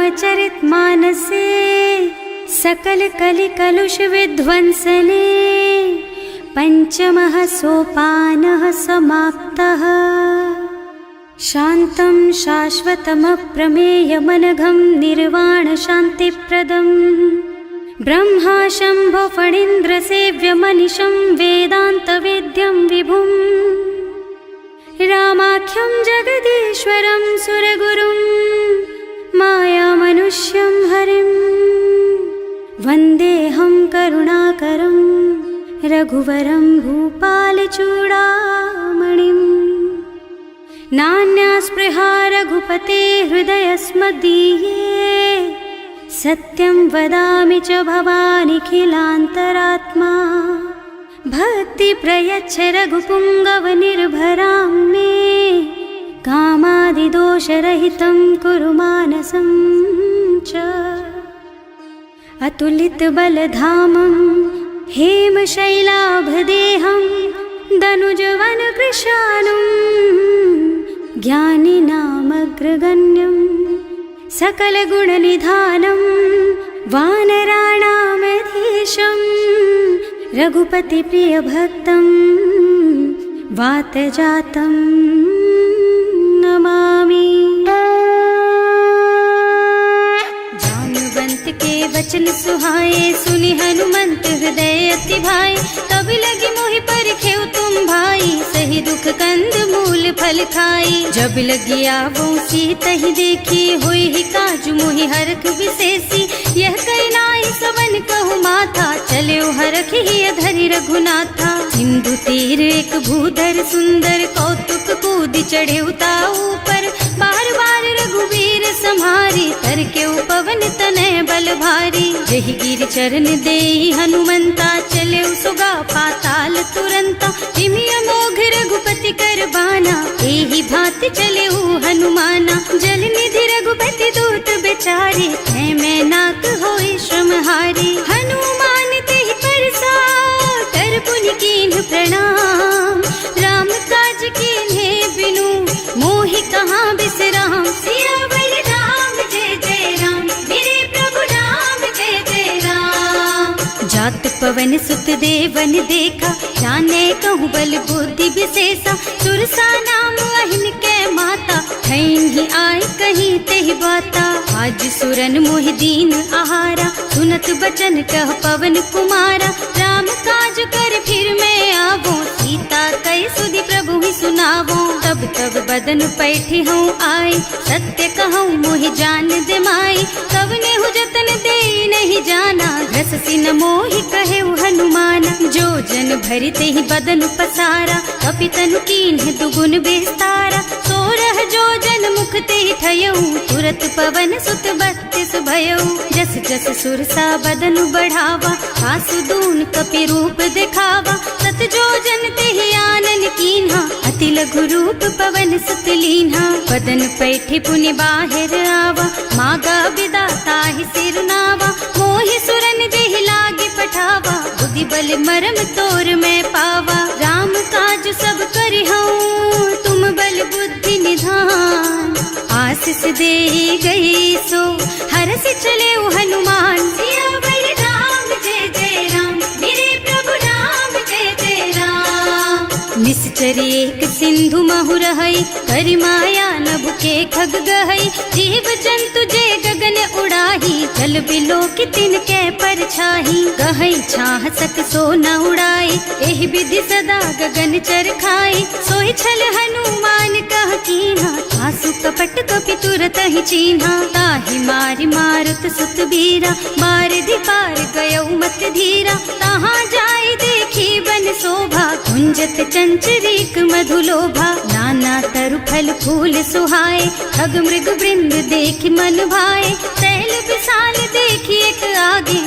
रामचरितमानसे सकल कलि कलुष विध्वंसने पंचमः सोपानः समाप्तः। शान्तं शाश्वतमप्रमेयमनघं निर्वाण शान्तिप्रदम् ब्रह्मा शम्भो फणीन्द्रसेव्यमनिशं वेदान्तवेद्यं विभुम् रामाख्यं जगदीश्वरं सुरगुरुं मायामनुष्यं हरिं वन्देऽहं करुणाकरं रघुवरं भूपालचूडामणिम्। नान्या स्पृहा रघुपते हृदयस्मदीये सत्यं वदामि च भवानिखिलान्तरात्मा। भक्ति प्रयच्छ रघुपुङ्गवनिर्भरां मे कामादिदोषरहितं कुरु मानसं च। अतुलितबलधामं हेमशैलाभदेहं दनुजवनकृशानुं ज्ञानिनामग्रगण्यं सकलगुणनिधानं वानराणामधीशं रघुपतिप्रियभक्तं वातजातं नमामि। जानुवंत के वचन सुहाए सुनि हनुमंत हृदय अति भाई। तब लगी मोहि परखेउ तुम भाई सही दुख कंद मूल फल खाई। जब लगी आवो सीतहि देखी होई ही काजु मोहि हरख विशेषी। यह कई नाई सवन कहु माथा चले हरख ही धरि रघुनाथा। सिंधु तीर एक भूधर सुंदर कौतुक कूद चढ़े उताऊ पर। बार बार रघुवीर सम्हारी तर के पवन तनय बल भारी। जहि गिर चरण देहि हनुमंता चले सुगा पाताल तुरंता। तिमिय मोघ रघुपति कर बाना एहि भांति चले हनुमाना। जल निधि रघुपति दूत बेचारे मैं नाक होई श्रमहारी। हनुमान तेहि परसा कर पुनि कीन्ह प्रणाम। राम काज कीन्हे बिनु मोहि कहाँ बिसराम। सियावर राम जय जय राम मेरे प्रभु राम जय जय राम। जात पवन सुत देवन देखा जाने कहूँ बल बुद्धि विशेषा। सुरसा नाम अहिन के माता खैन ही आय कहीं तेहि बाता। आज सुरन मोहि दीन आहारा सुनत बचन कह पवन कुमारा। राम काज कर फिर मैं आवो सीता कई सुधि प्रभु ही सुनावो। तब तब बदन पैठी हूँ आए सत्य कहूँ मोहि जान दे माई। तब नेहु जतन दे नहीं जाना घस सिन मोहि कहे हनुमाना। जो जन भरि तेहि बदन पसारा कपितनु कीन्ह दुगुन बेस्तारा। सोरह जो जन मुख तेहि ठयऊ तुरत पवन सुत 32 भयऊ। जस जस सुरसा बदन बढ़ावा आसु दून कपि रूप दिखावा। सत जो जन तेहि आनन कीन्हा अति लघु रूप पवन सुत लीन्हा। बदन पैठी पुनि बाहिर आवा मागा बिदा ताहि सिरनावा। मोहि सुरन जेहि लागे पठावा बुद्धि बल मरम तोर में पावा। राम काज सब करिहऊँ तुम बल बुद्धि निधान। आशीष दे गई सो हरस चले हनुमान। सियावर राम जय जय राम मेरे प्रभु राम जय जय राम। निश्चर एक सिंधु महु रहई करि माया नभ के खग गहई। जीव जंतु जे गगन उड़ाही जल बिलो की तिनके परछाही। गहई छाह सक सो न उड़ाई एहि विधि सदा गगन चर खाई। सोई छल हनुमान कह कीन्हा आसु कपट कपि तुरत ही चीन्हा। ताहि मारि मारुत सुत बीरा मार पार गयौ मत धीरा। तहाँ जाय देखी बन शोभा कुंजत चंचरीक मधुलोभा। नाना तरु फल फूल सुहाए खग मृग वृंद देखि मन भाए। शैल विशाल देखि एक आगे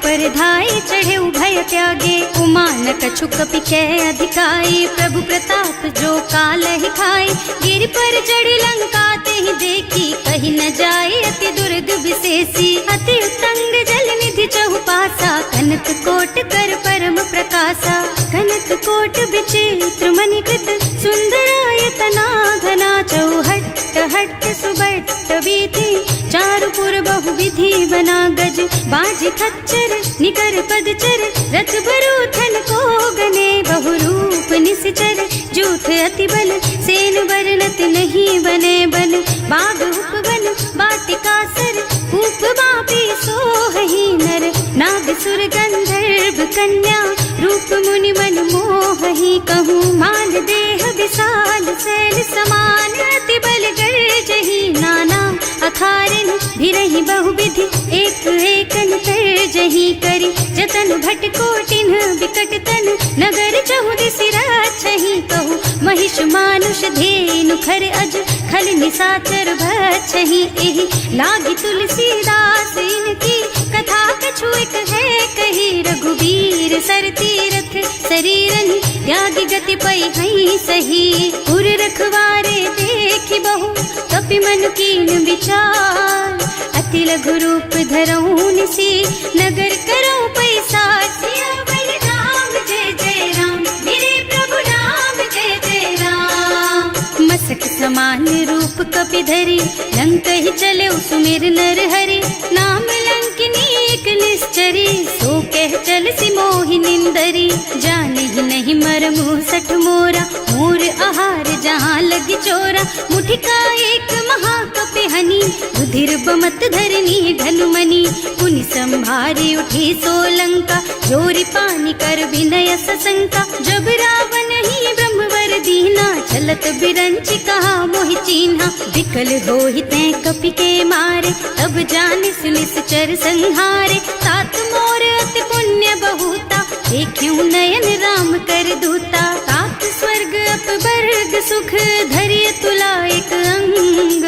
पर धाय चढ़े भय त्यागे। उमा न कछु कपि कै अधिकाई प्रभु प्रताप जो काल ही खाई। गिर पर चढ़ी लंका तेहि देखी कहीं न जाए अति दुर्ग विशेषी। अति उत्तंग जल निधि चहुपासा कनक कोट कर परम प्रकाशा। कनक कोट विचित्र मणिकृत सुंदरायतना घना चौहट्ट हट्ट सुबट बीती, चारु पुर बहु विधि बना गज, बाज खच्चर निकर पदचर, रथ बरूथन को गने, बहु रूप निश्चर, जूथ अति बल, सेन बरनत नहीं बने बन, बाग उपवन बाटिका सर, कूप बापी सोहहि नर, नाग सुर गंधर्व कन्या, रूप मुनि मन मोहहि, कहूँ मान देह विशाल शैल समान, अति बल गर्जहि नाना अखारन, भिरहि बहुविधि एक एकन तरजहि करि, जतन भट कोटिन विकट तन, नगर चहुदिसि राछहि, कहूँ महिष मानुष धेनु खर अज, खल निसाचर भक्षहि, एहि लागी तुलसीदास इनकी, कथा कछु एक है कही, रघुबीर सर तीरथ शरीरन, त्यागी गति पै हई सही, उर रखवारे देखि बहु, कपि मन कीन विचार, अति लघु रूप धरऊं निसी, नगर करऊं पैसार, सियावर राम जय जय राम, मेरे प्रभु राम जय जय राम, मसक समान रूप कपि धरि, लंक ही चले सुमिर नर हरि, नाम लंकिनी एक निश्चरी, सो कह चल सी मोहि निंदरी, जाने ही नहीं मरमु सठ मोरा, मोर आहार जहाँ लगी चोरा, मुठिका एक महाकपि हनी, रुधिर बमत धरनी धनुमनी, पुनि संभारी उठी सोलंका, जोरी पानी कर विनय सशंका, जब रावण ही ब्रह्मवर दीना, चलत बिरंची कहा मोहि चीन्हा, विकल होहि तै कपि के मारे, तब जानिस निश्चर संहारे, तात मोर अति पुण्य बहुता, देखियो नयन राम कर दूता, तात स्वर्ग अपवर्ग सुख, धरिय तुला एक अंग,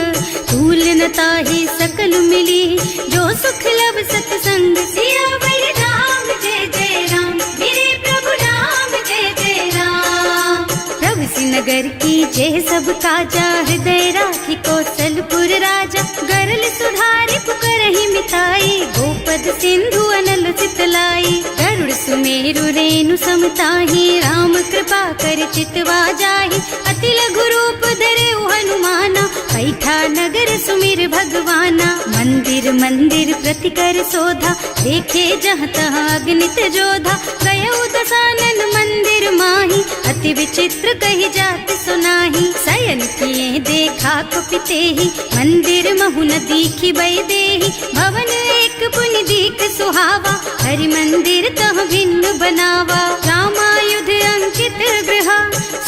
तूल न ताहि सकल मिली, जो सुख लब सतसंग, सियावर राम जय जय राम, मेरे प्रभु राम जय जय राम, प्रभु नगर की जय सब काजा, हृदय राखी कौशलपुर राजा, गरल सुधारि पुकरहि मिताई, गोपद सिंधु अनल चितलाई, गरुड़ सुमेरु रेणु समताहि, राम कृपा कर चितवा जाहि, अति लघु रूप धरे हनुमाना, बैठा नगर सुमिर भगवाना, मंदिर मंदिर प्रति कर शोधा, देखे जहाँ तहाँ अगणित जोधा, गयो दसानन मंदिर माही, अति विचित्र कही जात सुनाही, शयन किए देखा कुपितेहि, मंदिर महु न दीखि बै देहि, भवन एक पुनि दीख सुहावा, हरि मंदिर तह भिन्न बनावा, रामायुध अंकित गृहा,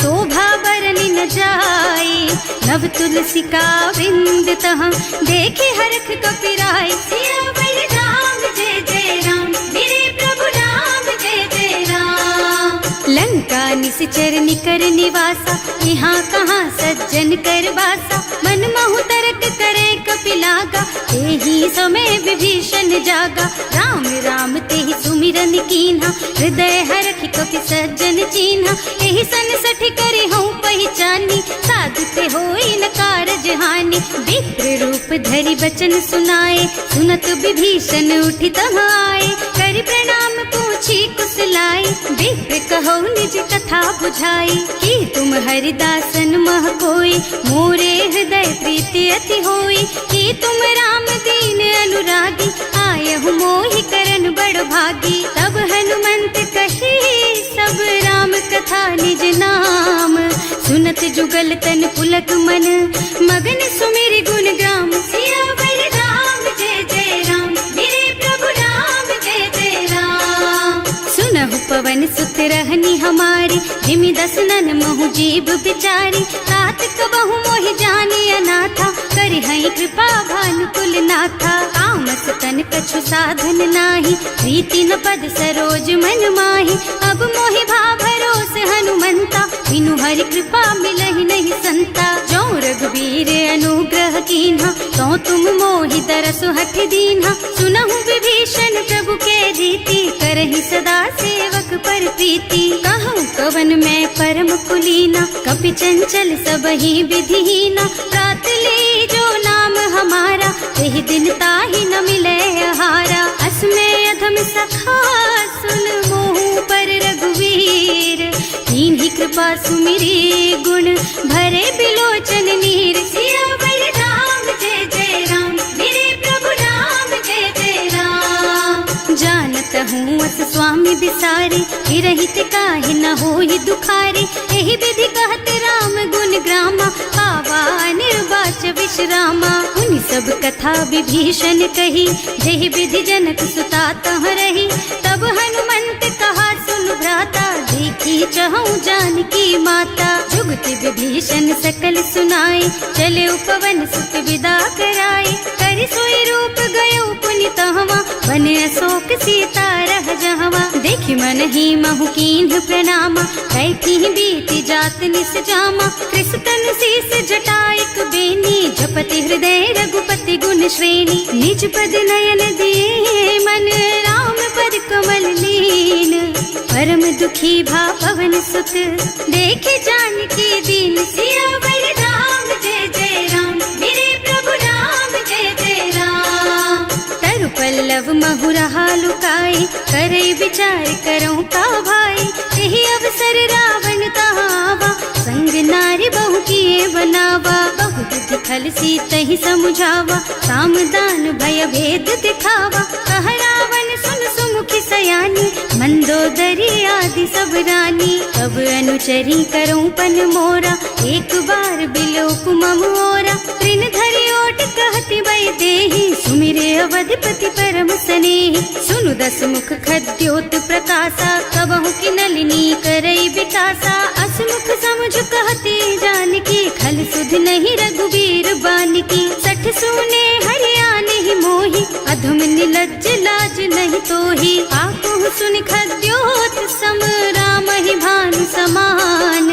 शोभा बरनि न जाई, नव तुलसी का वृंद तहाँ, देखे हरख कपिराई, सियावर राम जय जय राम, मेरे प्रभु राम जय जय राम, लंका निश्चर निकर निवासा, यहाँ कहाँ सज्जन कर बासा, मन महु तरक करे कपिलागा, तेहि समय विभीषण जागा, राम राम तेहि सुमिरन कीन्हा, हृदय हरखि कपि सज्जन चीन्हा, एहि सन सठि करि हूँ पहचानी, साधु ते होई न कारज हानि, विप्र रूप धरि बचन सुनाए, सुनत विभीषण उठि तहाँ आए, करि प्रणाम पूछी कुशलाई, विप्र कहो निज कथा बुझाई, कि तुम हरिदासन मह कोई, मोरे हृदय प्रीति अति होई, कि तुम राम दीन अनुरागी, आयहु मोहि करन बड़ भागी, तब हनुमंत कही सब राम कथा निज नाम, सुनत जुगल तन पुलक मन, मगन सुमिरि गुण ग्राम, सियावर राम जय जय राम, मेरे प्रभु राम जय जय राम, सुनहु पवन सुत रहनी हमारी, जिमि दसनन महु जीव बिचारी, तात कबहु मोहि जानी अनाथा, करि हई कृपा भानुकुल नाथा, तामस तन कछु साधन नाही, प्रीति न पद सरोज मन माही, अब मोहि भा भरोस हनुमंता, बिनु हरि कृपा मिलहि नहीं संता, जो रघुबीर अनुग्रह कीन्हा, तो तुम मोहि दरसु हठ दीन्हा, सुनहु विभीषण प्रभु के रीति, करहि सदा सेवक पर प्रीति, कहूँ कवन मैं परम कुलीना, कपि चंचल सबहि विधिहीना, प्रात ले जो नाम हमारा, तेहि दिन ताहि न मिले आहारा, असमय अधम सखा सुन मोहु पर रघुवीर, कीन्ही कृपा सुमिरी गुण भरे बिलोचन नीर, सियावर सारे, हिरहित काहे न होई दुखारे। एहि विधि कहत राम गुण ग्रामा, पावा निर्वाच विश्रामा। उन सब कथा विभीषण कही, जेहि विधि जनक सुता तह रही। तब हनुमंत कहा सुन भ्राता, देखी चहु जानकी माता। जुगति विभीषण सकल सुनाए, चले उपवन सुत विदा कराए। करि सोई रूप गयो पुनि तहवा, बने अशोक सीता रह जहवा। देखि मन ही महु कीन्ह प्रणामा, कैथी बीति जात निस जामा। कृष्ण शीस जटायक बेनी, जपति हृदय रघुपति गुण श्रेणी। निज पद नयन दिए मन, राम पद कमल लीन। परम दुखी भा पवन सुत, देखे जानकी दीन। सियावर राम जय जय राम, मेरे प्रभु राम जय जय राम। तरु पल्लव महुरहा लुकाए, करे विचार करो का भाई। यही अवसर रावण तहावा, संग नारी बहु किए बनावा। बहु विधि खल सीतहि समुझावा, सामदान भय भेद दिखावा। कह रावण सुन सुमुखी सयानी, मंदोदरी आदि सब रानी। तब अनुचरी करऊं पन मोरा, एक बार बिलोक मम ओरा। तृण धरि ओट कहति वै देहि, सुमिरे अवधिपति परम स्नेहि। सुनु दस मुख खद्योत प्रकाशा, कबहु की नलिनी करई विकासा। असमुख समुझ कहति जानकी, खल सुध नहीं रघुबीर बानिकी। सठ सुने हरियाणा ही मोहि, अधम निलज्ज लाज नहीं तोहि। आकुह सुनि खद्योत सम, राम ही भानु समान।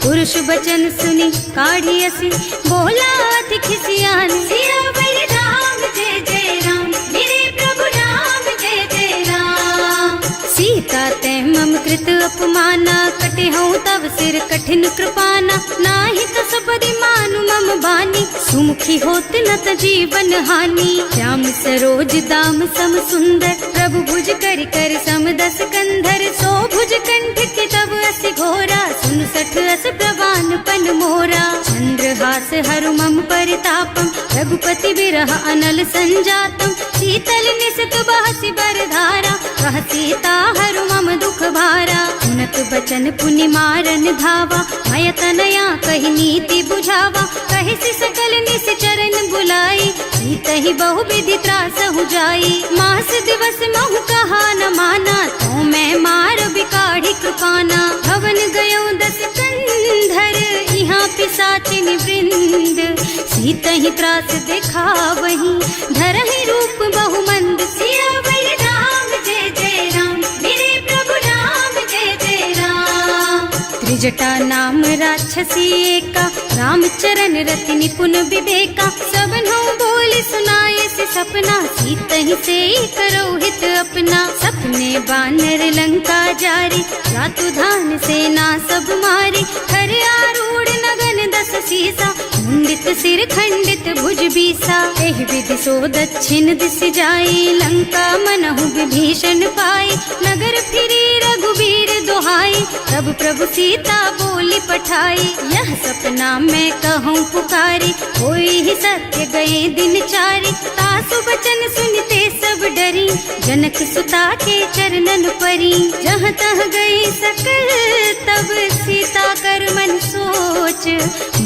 पुरुष बचन सुनि काढ़ी असी, बोला अति खिसियान। सियावर राम जय जय राम, मेरे प्रभु राम जय जय राम। सीता ते मम कृत अपमाना, कटे हूँ तब सिर कठिन कृपाना। नाही तो सबदि मानु मम बानी, सुमुखी होत न त जीवन हानि। श्याम सरोज दाम सम सुंदर, प्रभु भुज कर कर सम दस कंधर। सो भुज कंठ के तब अस घोरा, सुन सठ अस प्रवान पन मोरा। चंद्रहास हरु मम परितापम, रघुपति बिरह अनल संजातम। शीतल निसत बहसि बरधारा, कह सीता हरु मम दुख भारा। सुनत बचन पुनि मारन धावा, मय तनया कहि नीति बुझावा। कहि सकल निस चरण बुलाई, सीतहि बहु विधि त्रासहु जाई। मास दिवस महु कहा न माना, तो मैं मार बिकाढ़ी कृपाना। भवन गयो दस कंधर, यहाँ पिशाचिनी वृंद। सीतहि त्रास दिखावहि, धरहि रूप बहु मंद। सियावर राम जय जय राम, मेरे प्रभु राम जय जय राम। त्रिजटा नाम राक्षसी एका, रामचरण रति निपुण विवेका। सबनो बोल सुनाए से सपना, सीतहि से करो हित अपना। सपने बानर लंका जारी, रातु धान सेना सब मारी। खर आरूढ़ नगन दस सीसा, मुंडित सिर खंडित भुज बीसा। एहि विधि सो दक्षिण दिस जाई, लंका मनहु विभीषण पाई। नगर फिरी रघुबीर दुहाई, तब प्रभु सीता बोली पठाई। यह सपना मैं कहूँ पुकारी, होई ही सत्य गए दिन चारी। तासु बचन सुनते सब डरी, जनक सुता के चरणन परी। जहाँ तह गई सकल, तब सीता कर मन सोच।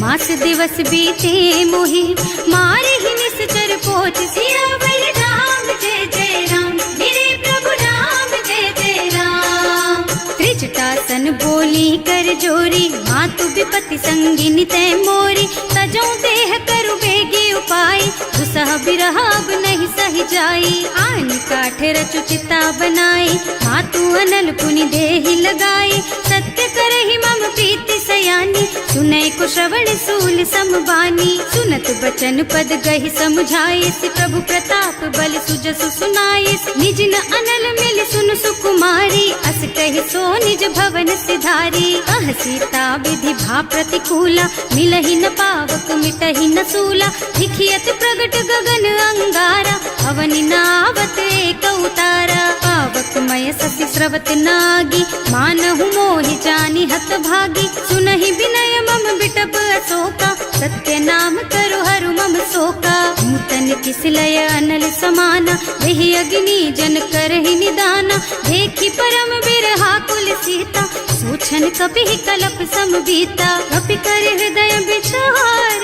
मास दिवस बीते मोहि, मारे ही निश्चर पोच। सियावर राम जय जय राम, मेरे प्रभु राम जय जय राम। त्रिजटासन बोली कर जोरी, मातु विपति संगिनी तै मोरी। तजो देह करु बेगी उपाय, दुसह बिरह अब नहीं सही जाई। आन काठ रचु चिता बनाई, मातु अनल पुनि देहि लगाई। सत्य करहि मम प्रीति सयानी, सुनै को श्रवण सूल समबानी। सुनत बचन पद गहि समुझाइस, प्रभु प्रताप बल सुजसु सुनाइस। निज न अनल मिल सुन सुकुमारी, अस कहि सो निज भवन सिधारी। कह सीता विधि भा प्रतिकूला, मिलहि न पावक मिटहि न सूला। दिखियत प्रगट गगन अंगारा, अवनि नावत एक उतारा। पावक मय ससि स्रवत नागी, मानहु मोहि जानि हत भागी। सुनहि विनय मम बिटप अशोका, सत्य नाम करु हरु मम शोका। नूतन किसलय अनल समाना, वही अग्नि जन करहि निदाना। देखी परम बिरहा कुल सीता, सोचन कपि कलप सम बीता। कपि कर हृदय विचार,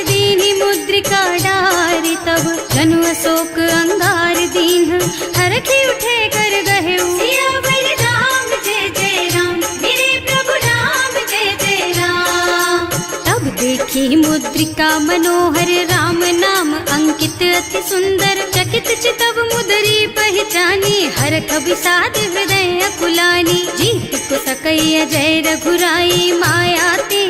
दीनी मुद्रिका डारी। तब जनु अशोक अंगार दीन, हरखी उठे कर गहे सियावर राम जय जय राम, मेरे प्रभु राम जय जय राम। तब देखी मुद्रिका मनोहर, राम नाम अंकित अति सुंदर। चकित चितव मुदरी पहचानी, हरख विषाद हृदय अकुलानी। जीत को सकैया जय रघुराई, माया ते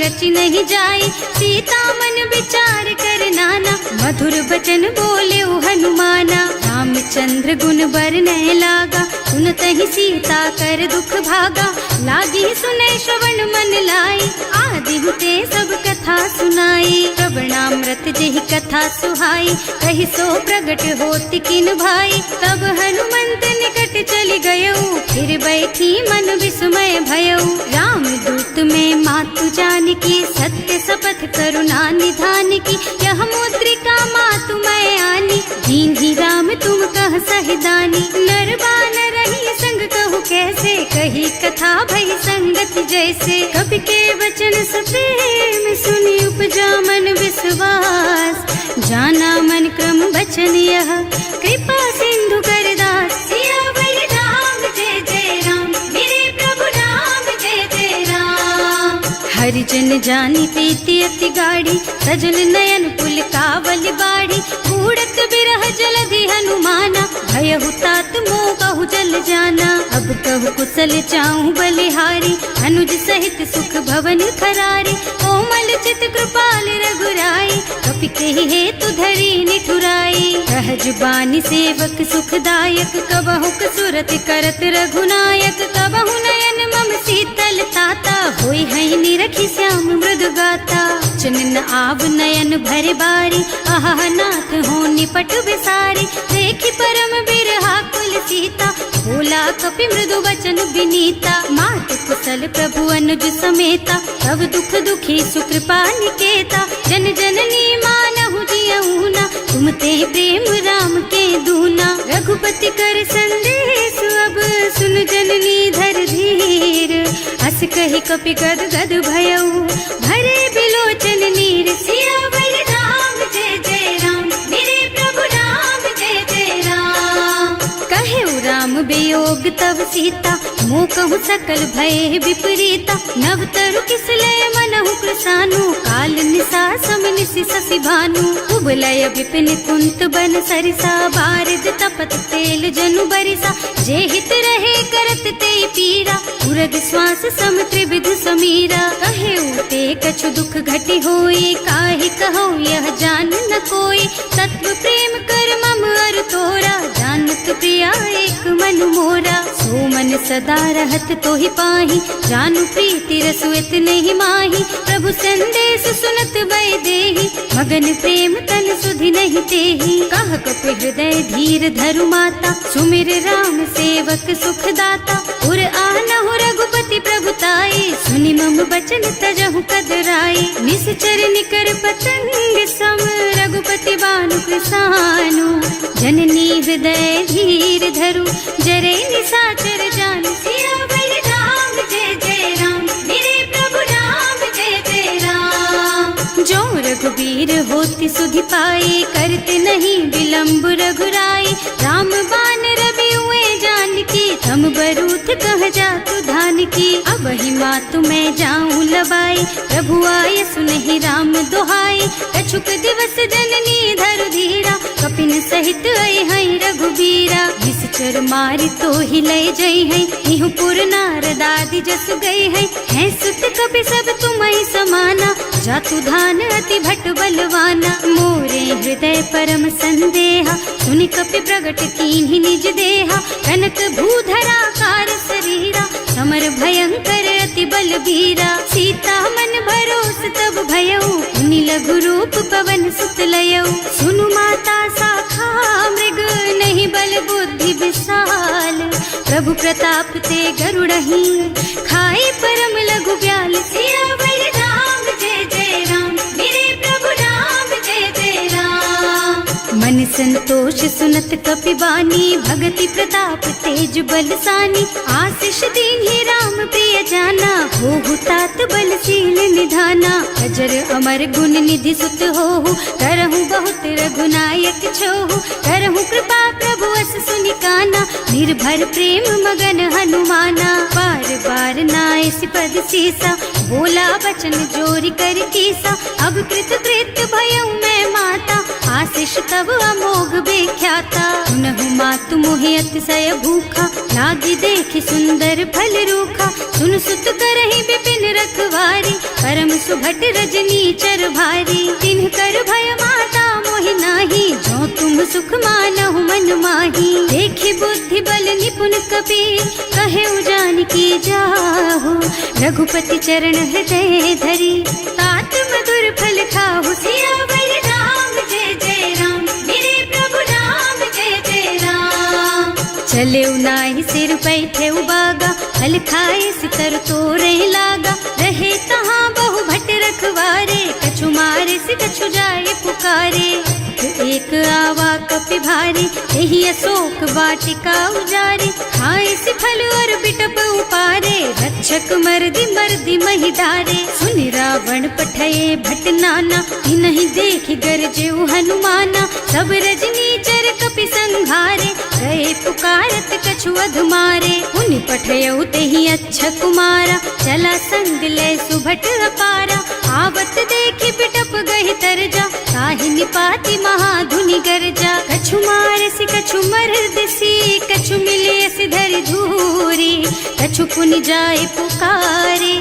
रचि नहीं जाई। सीता मन विचार कर नाना, मधुर बचन बोले हनुमाना। रामचंद्र गुण बरनय लागा, सुनतहि सीता कर दुख भागा। लागी सुनै श्रवण मन लाई, आदि हुते सब कथा सुनाई। श्रवणामृत जेहि कथा सुहाई, कहि सो प्रगट होति किन भाई। तब हनुमंत निकट चली गयऊ, फिर बैठी मन विस्मय भयऊ। राम दूत में मातु जानकी, सत्य शपथ करुणा निधान की। यह मुद्रिका मातु मैं आनी, दीन्ही राम तुम कह सहिदानी। नर बानर रही संग कहु कैसे, कही कथा भई संगति जैसे। कवि के वचन सप्रेम सुनि उपजा मन विश्वास। जाना मन क्रम वचन यह, कृपा सिंधु कर दास। सियावर राम जय जय राम, मेरे प्रभु राम जय जय राम। हरिजन जानी प्रीति अति गाढ़ी, सजल नयन पुल कावल बाड़ी। बूढ़त बिरह जलधि हनुमाना, भयहु तात मोह कहु जल जाना। अब कहु कुशल चाहूं बलिहारी, अनुज सहित सुख भवन खरारी। कोमल चित कृपाल रघुराई, कपि कहि हेतु धरी निठुराई। सहज बानी सेवक सुखदायक, कबहु कसुरत करत रघुनायक। कबहु नयन मम शीतल ताता, होई है निरखी श्याम मृदु गाता। चनन आव नयन भरे बारी, आहा नाथ हो निपट बिसारी। देखी परम बिरहा कुल सीता, बोला कपि मृदु वचन विनीता। मात कुशल प्रभु अनुज समेता, तब दुख दुखी सुकृपा निकेता। जन जननी मानहु जियऊना, तुम ते प्रेम राम के दूना। रघुपति कर संदेश अब सुन जननी धर धीर। हस कहि कपि गद गद भयऊ, भरे बिलोचन नीर। सियावर राम जय जय राम, मेरे प्रभु राम जय जय राम। कहे राम वियोग तब सीता, मोह कहु सकल भय विपरीता। नव तरु किसलय मनहु कृसानु, काल निसा सम निसि शशि भानु। उबलय विपिन कुंत बन सरिसा, बारिद तपत तेल जनु बरिसा। जे हित रहे करत ते पीरा, उरग श्वास सम त्रिविध समीरा। कहे उते कछु दुख घटि होई, काहि कहो यह जान न कोई। तत्व प्रेम कर मम अर तोरा, जानत प्रिया एक मन मोरा। सो मन सदा रहत तोहि पाहि, जानु प्रीति रसु इतने ही माही। प्रभु संदेश सुनत वै देहि, मगन प्रेम तन सुधि नहीं तेहि। कह कपि हृदय धीर धरु माता, सुमिर राम सेवक सुख दाता। उर आनहु रघुपति प्रभुताई, सुनि मम बचन तजहु कदराई। निश्चर निकर पतंग सम, रघुपति बानु कृसानु। जननी हृदय धीर धरु, जरे निशाचर जानु। सियावर राम जय जय राम, मेरे प्रभु राम जय जय राम। जो रघुबीर होति सुधि पाई, करते नहीं विलम्ब रघुराई। राम बान रवि हुए जानकी, थम बरूथ कह जातु धान की। अब ही मातु मैं जाऊं लबाई, प्रभु आय सुनहि राम दुहाई। कछुक दिवस जननी धरु धीरा, कपिन सहित आई है रघुबीरा। निश्चर मारि तो ही लय जई है, इहु पुर नारद आदि जसु गई है। हैं सुत कपि सब तुम्हि समाना, जातु धान अति भट बलवाना। मोरे हृदय परम संदेहा, सुनि कपि प्रगट कीन्हि निज देहा। कनक भूधरा कार शरीरा, समर भयंकर अति बलबीरा। सीता मन भरोस तब भयऊ, मुनि लघु रूप पवन सुत लयऊ। सुनु माता शाखा मृग, नहीं बल बुद्धि विशाल। प्रभु प्रताप ते गरुड़हि, खाई परम लघु ब्याल। सियावर राम जय जय राम, मेरे प्रभु राम जय जय राम। संतोष सुनत कपिबानी, भगति प्रताप तेज बलसानी। आशीष दीन्हि राम प्रिय जाना, होहु तात बलशील निधाना। अजर अमर गुण निधि सुत होहु, करहु बहुत रघुनायक छोहु। करहु कृपा प्रभु अस सुनि काना, निर्भर प्रेम मगन हनुमाना। बार बार नाय सिपद सीसा, बोला बचन जोरी कर कीसा। अब कृत कृत भयउ मैं माता, आशीष तब अमोघ बेख्याता। सुनहु मातु मोहि अतिशय भूखा, लागी देखि सुंदर फल रूखा। सुन सुत करहि विपिन रखवारी, परम सुभट रजनी चर भारी। तिन्ह कर भय माता मोहि नाही, जो तुम सुख मानहु मन माही। देखि बुद्धि बल निपुण कबीर, कहे जानकी जाहु। रघुपति चरण हृदय धरी, तात मधुर फल खाहु। सियावर राम जय जय राम, मेरे प्रभु राम जय जय राम। चले नाहि सिर बैठे बागा, फल खाए सितर तोरे लागा। रहे तहाँ बहु भट रखवारे, कछु मारे से कछु जाए पुकारे। एक आवा कपि भारी, यही अशोक वाटिका उजारी। खाए से फल और बिटप उपारे, रक्षक मर्दी मर्दी मही डारे। सुनि रावण पठये भट नाना, नहीं देखि गरजे हनुमाना। सब रजनी चर कपि संघारे, गए पुकारत कछु अधुमारे। उनि पठयउ तेहि अच्छा कुमारा, चला संग ले सुभट अपारा। आवत देखि बिटप गहि तरजा, ताहि निपाति महाधुनि गरजा। कछु मारसि कछु मर्दसी, कछु मिले सिधरि धूरी। कछु पुनि जाए पुकारे,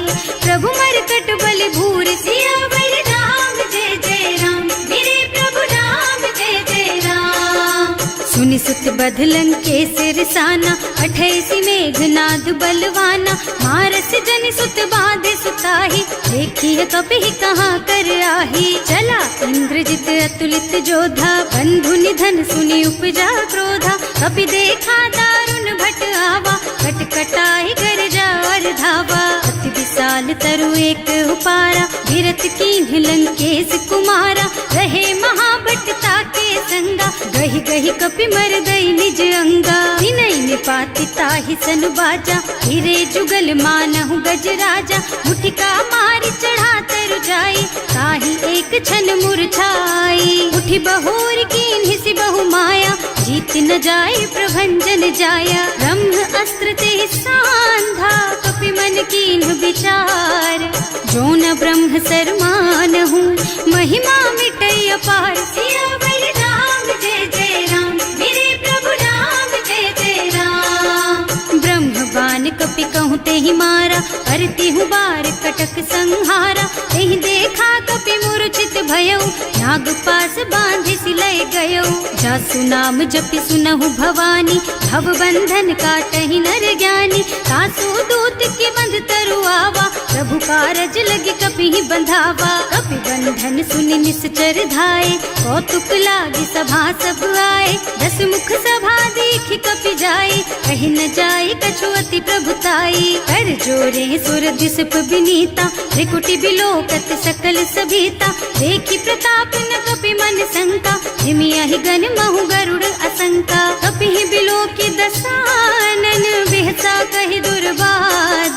प्रभु मरकट बल भूरि। सियावर राम जय जय राम, मेरे प्रभु राम जय जय राम। सुनि सुत बध लंकेश रिसाना, अठैसी मेघनाद बलवाना। मारस जनि सुत बाधे सुताही, देखी कपि कहाँ कर आही। चला इंद्रजित अतुलित जोधा, बंधु निधन सुनि उपजा क्रोधा। कपि देखा दारुण भट आवा, कटकटाई गरजा और धावा। अति विशाल तरु एक उपारा, गिरत कीन्ह लंकेश कुमारा। रहे महाभट ताके संगा, गहि गहि कपि मर गई निज अंगा। विनय निपाति ताहि सन बाजा, हिरे जुगल मानहु गज राजा। मुठिका मारि चढ़ा तरु जाई, ताहि एक छन मुरझाई। उठि बहोर कीन्हि सि बहु माया, जीत न जाए प्रभंजन जाया। ब्रह्म अस्त्र ते सांधा, कपि मन कीन्ह विचार। जो न ब्रह्म सर मानहु, महिमा मिटै अपार। सियावर राम जय जय राम, मेरे प्रभु राम जय जय राम। ब्रह्म बान कपि कहूँ तेहि मारा, करती हूँ बार कटक संहारा। तेहि देखा कपि मूर्छित भयउ, नाग पास बांधि सिलय गयउ। जासु नाम जपि सुनहु भवानी, भव बंधन काटहि नर ज्ञानी। सासु दूत की बंध तरु आवा, प्रभु कारज लगे कपि बंधावा। कपि बंधन सुनि निश्चर धाये, कौतुक लागी सभा सब आए। दस मुख सभा देखि कपि जाए, कहि न जाए कछु अति प्रभुताई। कर जोरे सुर दिसप विनीता, त्रिकुटी बिलोकत सकल सभीता। देखि प्रताप न कपि मन शंका, हिमियाहि गण महु गरुड़ असंका। कपि बिलोकी दसानन, बिहसा कहि दुर्बाद।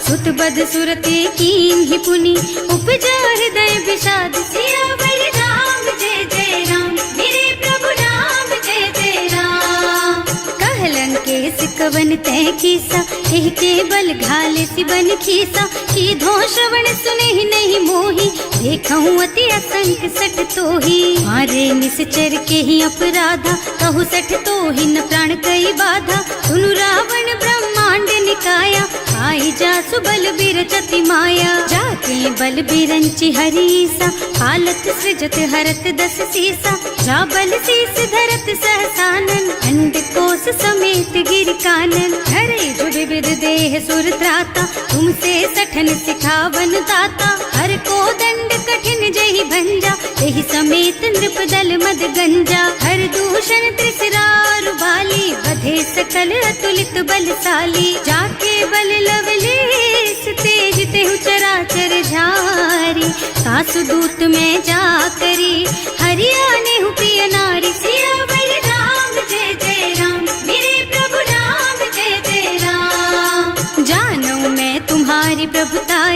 सुत बद सुरते कीन्हि पुनि, उपजा हृदय विषाद। सियावर राम जय जय राम, मेरे प्रभु राम जय जय राम। कह लंकेश कवन तै कीसा, एहि के बल घाले सि बन खीसा। कीधो श्रवण सुनेहि नहीं मोहि, देखहु अति असंख सठ तोहि। मारे निश्चर के ही अपराधा, कहु सठ तोहि न प्राण कई बाधा। सुनु रावण ब्रह्मांड निकाया, आई जासु बल बिरचति माया। जाके बल बिरंचि हरीसा, हालत सृजत हरत दस सीसा। जा बल शीस धरत सहसानन, अंड कोस समेत गिर कानन। हरे जुग विद देह सुर त्राता, तुमसे सठन सिखावन दाता। हर को दंड कठिन जहि भंजा, एहि समेत नृप दल मद गंजा। हर दूषण त्रिसरार बाली, बधे सकल अतुलित बलशाली। जाके बल लवलेस तेज तेहु चराचर झारी। सासु दूत में जा करी, हरियाणे हु प्रिय नारी। सियावर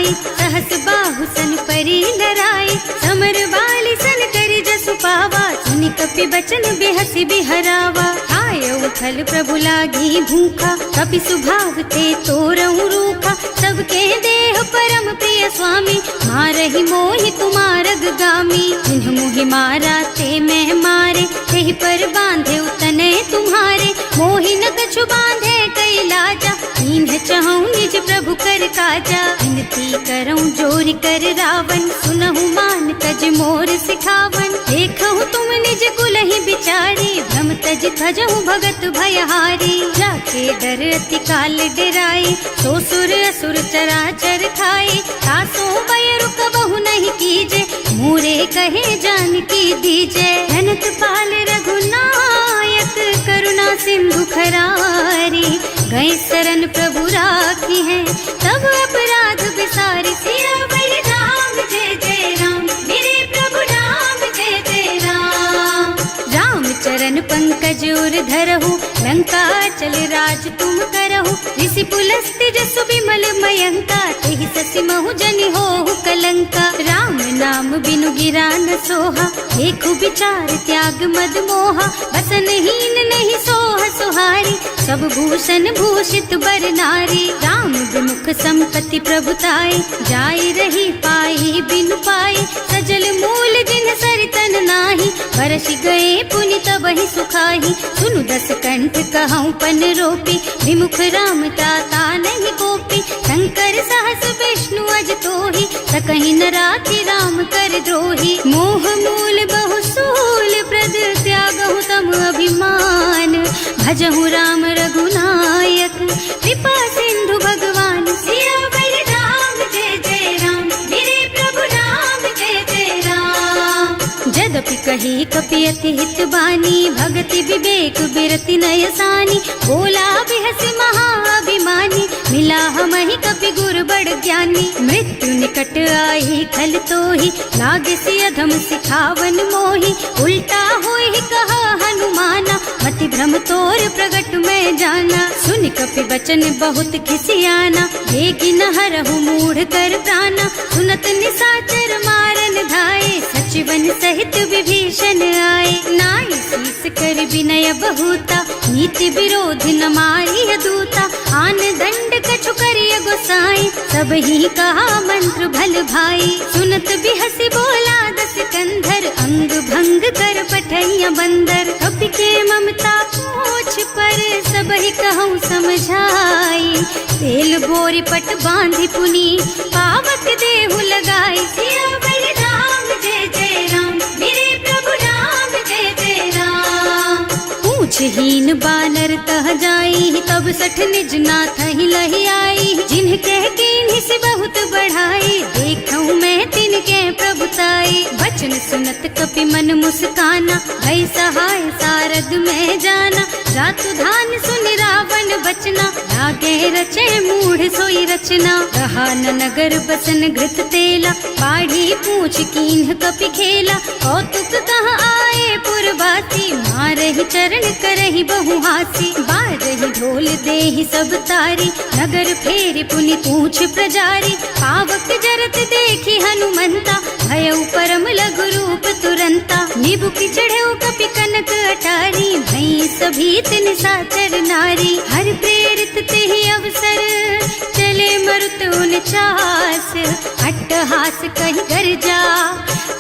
आई, सहस बाहु सन परी लराई, समर बाली सन करी जसु पावा, सुनि कपि बचन बेहसी बिहरावा। आय उथल प्रभु लागी भूखा, कपि सुभाव ते तोरहु रूखा, सबके देह परम प्रिय स्वामी, मारहि मोहि तुमारग गामी। जिन्ह मोहि मारा ते मैं मारे, तेहि पर बांधे उतने तुम्हारे, मोहि न कछु बांधे कई लाजा, नींद चहूँ निज प्रभु कर काजा। विनती करऊँ जोरि कर रावण, सुनहु मान तज मोर सिखावन, देखहु तुम निज कुलहि बिचारी, भ्रम तज थजहु भगत भयहारी। जाके डर अति काल डराई, सो सुर असुर चराचर खाए, तासो भय रुक बहु नहीं कीजे, मोरे कहे जानकी दीजे। धनत पाल रघुनायक, करुणा सिंधु खरारी, गए शरण प्रभु राखी है, तब अपराध बिसारी। सियावर राम जय जय राम, मेरे प्रभु राम जय जय राम। राम चरण पंकज उर धरहु, लंका चल राज तुम करहु, ऋषि पुलस्त्य जसु बिमल मयंका, तेहि ससि महु जनि होहु कलंका। राम नाम बिनु गिरा न सोहा, देखु विचार त्याग मद मोहा, बसनहीन नहीं सोह सुहारी, सब भूषण भूषित बर नारी। राम विमुख संपत्ति प्रभुताई, जाई रही पाई बिनु पाई, सजल मूल जिन सरितन नाही, बरसि गए पुनि तबहि सुखाही। सुनु दस कंठ कहऊँ पन रोपी, विमुख राम ताता नहीं कोपी, शंकर सहस विष्णु अज तोहि, सकहि न राखि राम कर द्रोही। मोह मूल बहु सूल प्रद, त्यागहु तम अभिमान, भजहु राम रघुनायक, कृपा सिंधु भगवान। सियावर राम जय जय राम, मेरे प्रभु राम जय जय राम। जदपि कही कपि अति हित बानी, भगति विवेक बिरति नय सानी, बोला बिहसि महाअभिमानी, मिला हमहि कपि गुर बड़ ज्ञानी। मृत्यु निकट आई खल तोहि, लागे सि अधम सिखावन मोहि, उल्टा होहि कहा हनुमाना, मति भ्रम तोर प्रगट में जाना। सुन कपि बचन बहुत खिसियाना, देगी न हरहु मूढ़ कर प्राणा, सुनत निशाचर मारन धाये, सचिवन सहित विभीषण आए। नाई शीस कर विनय बहुता, नीति विरोधी न मारिय दूता, आन दंड कछु करिय गोसाई, सब ही कहा मंत्र भल भाई। सुनत बिहसी बोला दस कंधर, अंग भंग कर पठैया बंदर, कपि के ममता पूछ पर, सब ही कहूँ समझाई। तेल बोरी पट बांधि पुनी, पावक देहु लगाई। सियावर राम जय जय राम, मेरे प्रभु राम जय जय राम। पूछहीन बानर तह जाई, तब सठ निज नाथ ही लही आई, जिन्ह कह कीन्हि से बहुत बढ़ाई, देखऊँ मैं तिनके प्रभुताई। वचन सुनत कपि मन मुस्काना, भई सहाय सारद में जाना, जातु धान सुन रावण बचना, लागे रचे मूढ़ सोई रचना। रहा न नगर बसन घृत तेला, बाढ़ी पूछ कीन्ह कपि खेला, कौतुक कह आए पुरवासी, मारहि चरण करहि बहु हासी। बारहि ढोल देहि सब तारी, नगर फेरि पुनि पूछ प्रजारी, पावक जरत देखि हनुमंता, भयउ परम लघु रूप तुरंता। निबुकि चढ़ऊ कपि कनक अटारी, भई सभीत निशाचर नारी। हर प्रेरित तेहि अवसर, चले मरुत उनचास, अट्टहास कहि गर्जा,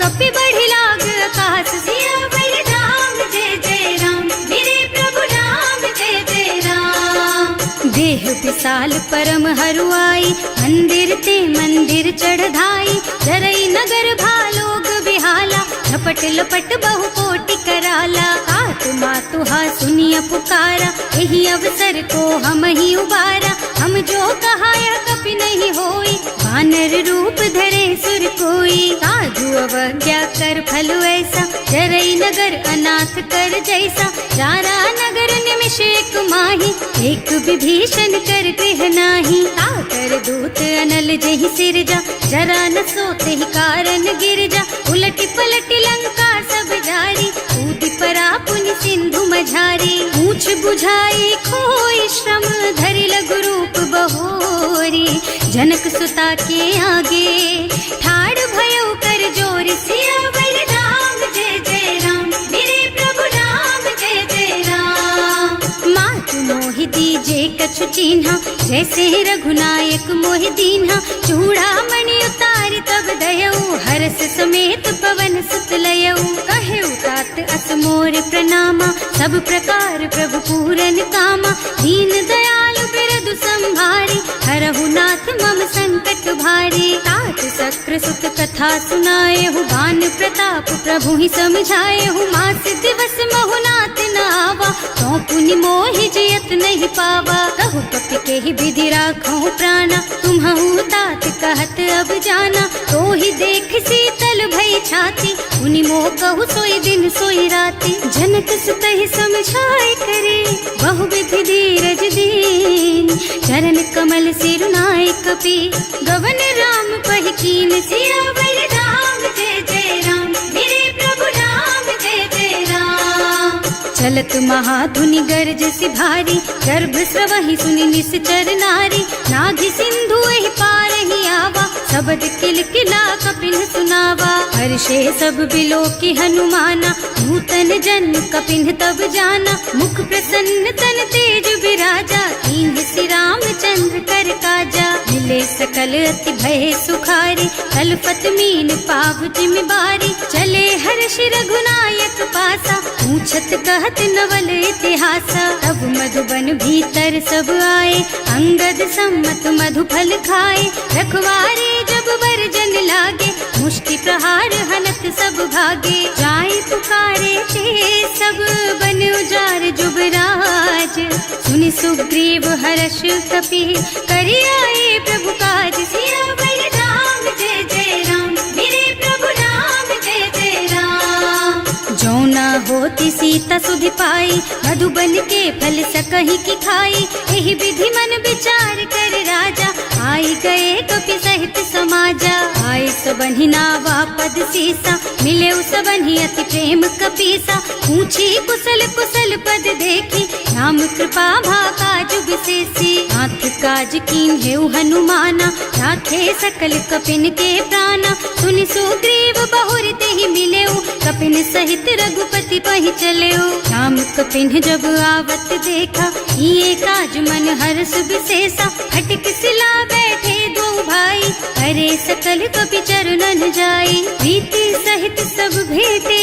कपि बढ़ि लाग आकाश। सियावर राम जय जय राम, मेरे प्रभु राम जय जय राम। देह विशाल परम हरुआई, मंदिर ते मंदिर चढ़धाई, जरई नगर भालोग बिहाला, झपट लपट बहु कोटि कराला। आत्मा तुहा सुनिय पुकारा, यही अवसर को हम ही उबारा, हम जो कहा यह कपि नहीं होई, वानर रूप धरे सुर कोई। साधु अवज्ञा कर फल ऐसा, जरई नगर अनाथ कर जैसा, जारा नगर निमिष एक माही, एक विभीषण कर गृह नाही। ताकर दूत अनल जहि सिरजा, जरा न सोते ही कारण गिर जा, उलटी पलटी लंका सब जारी, कूदि परा पुनि सिंधु मझारी। पूछ बुझाई खोई श्रम, धरि लघु रूप बहोरी, जनक सुता के आगे ठाड़ भयो कर जोर, सियावर राम जय जय राम, मेरे प्रभु राम जय जय राम। मात मोहि दीजे कछु चिन्हा, जैसे रघुनायक मोहि दीन्हा। चूड़ा मणि उतारि तब दयऊ, हरस समेत पवन सुत लयऊ। कहेऊ तात अस मोर प्रणामा, सब प्रकार प्रभु पूरन कामा। दीन दयालु बिरदु संभारी, हरहु नाथ मम संकट भारी। तात सक्र सुत कथा सुनाएहु, बान प्रताप प्रभु ही समझाएहु। मास दिवस महु नाथ न आवा, तो पुनि मोहि जियत नहीं पावा। कहु कपि के ही विधि राखहु प्राणा, तुम्हु तात कहत अब जाना। तो ही देख शीतल भई छाती, उनि मोह कहु सोई दिन सोई राती। जनक सुतहि समझाए करे, बहु विधि धीरज दीन। चरण कमल सिरुनाए कपि, गवन राम पहि कीन। सियावर राम जय जय राम, मेरे प्रभु राम जय जय राम। चलत महाधुनि गरज सि भारी, गर्भ स्रवहि सुनि निश्चर नारी। नाभि सिंधु एहि पार ही आवा, शब्द किलकिला कपिन सुनावा। हर्षे सब बिलो की हनुमाना, नूतन जन्म कपिन तब जाना। मुख प्रसन्न तन तेज विराजा, कीन्ह श्री रामचंद्र कर काजा। मिले सकल अति भय सुखारी, कलपत मीन पाव जिम बारी। चले हर्ष रघुनायक पासा, पूछत कहत नवल इतिहासा। तब मधुबन भीतर सब आए, अंगद सम्मत मधु फल खाए। रखवारे जब बरजन लागे, मुष्टि प्रहार हनत सब भागे। जाय पुकारे ते सब बन उजार जुबराज। सुनि सुग्रीव हर्ष कपि, करि आए प्रभु काज। सियावर राम जय जय राम, मेरे प्रभु राम जय जय राम। जो न होती सीता सुधि पाई, मधुबन के फल सकहि की खाई। एहि विधि मन विचार कर राजा, आई गए कपि सहित समाजा। आए सबन्हि नावा पद सीसा, मिले सबन्हि अति प्रेम कपीसा। पूछी कुशल कुशल पद देखी, राम कृपा भा काज विशेषी। नाथ काज कीन्हेउ हनुमाना, राखे सकल कपिन के प्राणा। सुनि सुग्रीव बहुर तेहि मिलेउ, कपिन सहित रघुपति पहि चलेउ। राम कपिन जब आवत देखा, ये काज मन हर्ष विशेषा। हटिक सिला बैठे दो भाई, हरे सकल कपि चरणन जाई। प्रीति सहित सब भेटे,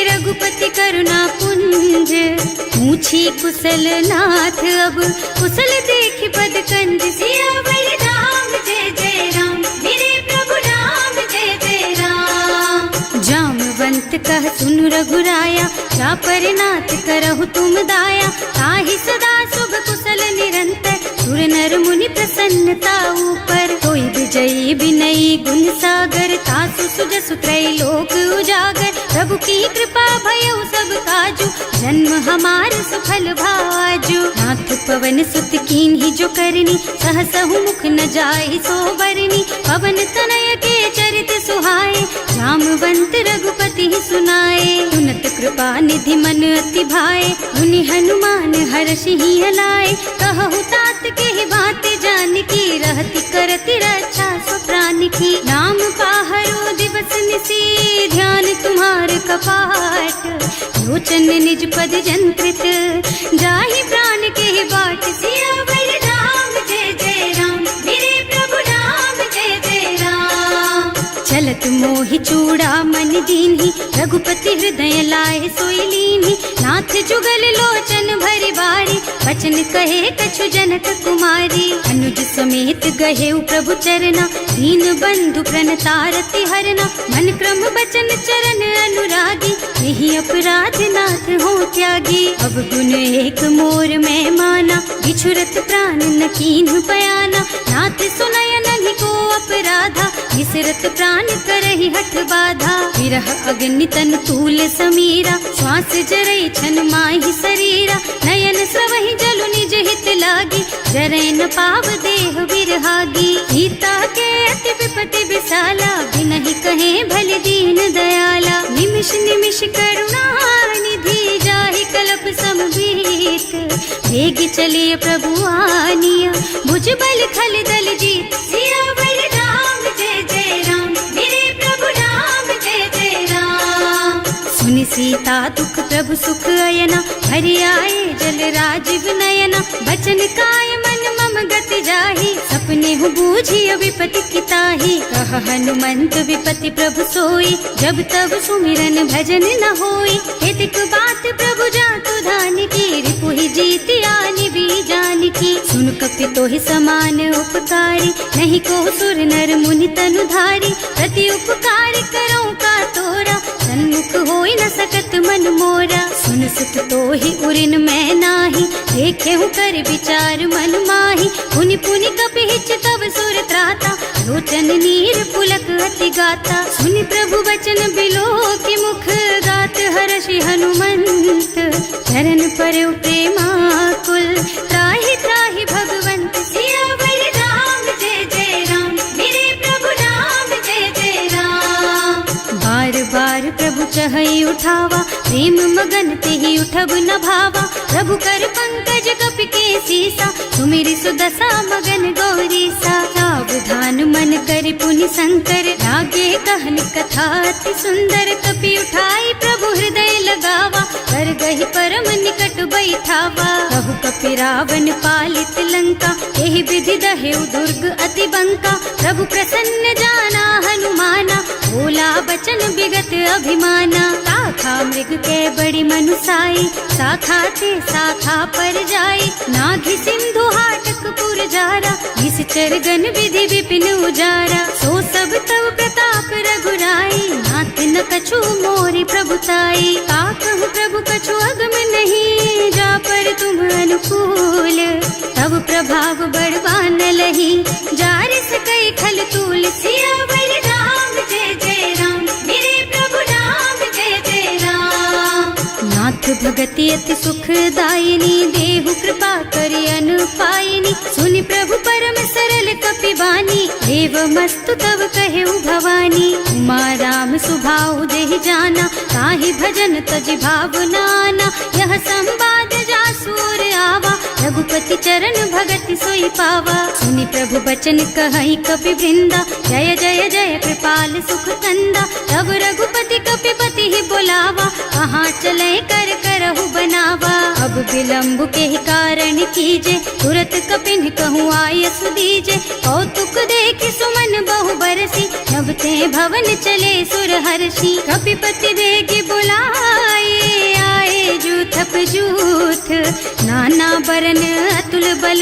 रघुपति करुणा पुंज। पूछी कुशल नाथ अब, कुशल देखि पद कंज। सियावर राम जय जय राम, मेरे प्रभु राम जय जय राम। जामवंत कह सुनु रघुराया, जा पर नाथ करहु तुम दाया। ताहि सदा शुभ कुशल निरंतर, सुर नर मुनि प्रसन्नता ऊपर। कोई विजयी विनयी गुण सागर, तासु सुजसु त्रैलोक उजागर। प्रभु की कृपा भयउ सब काजू, जन्म हमार सुफल भाजू। नाथ पवन सुत कीन्ही जो करनी, सहसहु मुख न जाहि सो बरनी। पवन तनय के चरित सुहाए, जामवंत रघुपति सुनाए। सुनत कृपा निधि मन अति भाए, मुनि हनुमान हर्षि ही हलाए। कहु तात के ही बात जानकी, रहति करति रक्षा सो प्राण की। नाम पाहरो दिवस निसी, ध्यान तुम्हार कपाट। लोचन निज पद जंत्रित, जाहि प्राण के ही बाट। सियावर राम जय जय राम, मेरे प्रभु राम जय जय राम। चलत मोहि चूड़ा मन दीन्ही, रघुपति हृदय लाए सोई लीन्ही। नाथ जुगल लोचन भरि बारी, वचन कहे कछु जनक कुमारी। अनुज समेत गहेउ प्रभु चरना, दीन बंधु प्रणतारति हरना। मन क्रम बचन चरण अनुरागी, यही अपराध नाथ हो त्यागी। अब गुण एक मोर मैं माना, बिछुरत प्राण न कीन्ह बयाना। नाथ सुनय नहीं को अपराधा, विसरत प्राण करहि हठ बाधा। विरह अग्नि तन तूल समीरा, श्वास जरई छन माहि शरीरा। नयन स्रवहि जलु निज हित लागी, जरै न पाव देह विरहागी। सीता के अति विपति विशाला, बिनहि कहे भल दीन दयाला। निमिष निमिष करुणा निधि, जाहि कलप समभीत। वेग चलिए प्रभु आनिया, भुज बल खल दल जीत। सुनि सीता दुख प्रभु सुख अयना, हरि आए जल राजीव नयना। बचन काय मन मम गति जाहि, सपने हूँ बूझी विपति किताही। कह हनुमंत विपति प्रभु सोई, जब तब सुमिरन भजन न होई। हितक बात प्रभु जातु धान की, रिपुहि जीति आनि भी जान की। सुन कपि तोहि समान उपकारी, नहीं को सुर नर मुनि तनु धारी। प्रति उपकार करो का तोरा, सन्मुख होई न सकत मन मोरा। सुन सुख तोहि उरिन मैं नाही, देखे हूँ कर विचार मन माही। पुनि पुनि कपि हिच तब सुर त्राता, लोचन नीर पुलक अति गाता। सुनि प्रभु बचन बिलो की मुख, गात हर्षि हनुमंत चरण पर प्रेमाकुल। त्राहि त्राहि भगवंत सियावर राम, जय जय राम मेरे प्रभु राम, जय जय राम। बार बार प्रभु चहई उठावा, प्रेम मगन तेहि उठब न भावा। प्रभु कर पंकज कपि के सीसा, सुमिरि सुदशा मगन गौरी सा। सावधान मन करि पुनि शंकर, लागे कहन कथा अति सुंदर। कपि उठाई प्रभु हृदय लगावा, कर गहि परम निकट बैठावा। कहु कपि रावण पालित लंका, एहि विधि दहेउ दुर्ग अति बंका। प्रभु प्रसन्न जाना हनुमाना, बोला बचन विगत अभिमाना। शाखा मृग के बड़ी मनुसाई, शाखा ते शाखा पर जाई। नाघि सिंधु हाटक पुर जारा, निश्चर गण विधि विपिन उजारा। सो सब तव प्रताप रघुराई, नाथ न कछु मोरि प्रभुताई। का कहूँ प्रभु कछु अगम नहीं, जा पर तुम अनुकूल। तब प्रभाव बड़वान लही, जार सकई खल तूल। सियावर राम, जय जय राम मेरे प्रभु राम, जय जय राम। नाथ भगति अति सुखदायिनी, देहु कृपा करि अनुपायिनी। सुनि प्रभु परम सरल कपि बानी, एवमस्तु तव कहेउ भवानी। उमा राम सुभाउ जेहि जाना, ताहि भजन तजि भावनाना। यह संवाद जासुर आवा, रघुपति चरण भगति सोई पावा। सुनि प्रभु बचन कहई कपि वृंदा, जय जय जय कृपाल सुख कंदा। तब रघुपति कपि पति ही बोलावा, कहाँ चले कर करहु बनावा। अब विलंब के ही कारण कीजे, तुरत कपिन कहूँ आयस दीजे। कौतुक देख सुमन बहु बरसी, नभ ते भवन चले सुर हर्षि। कपिपति वेगी बुलाए, आए जूथप जूथ। नाना बरन अतुल बल,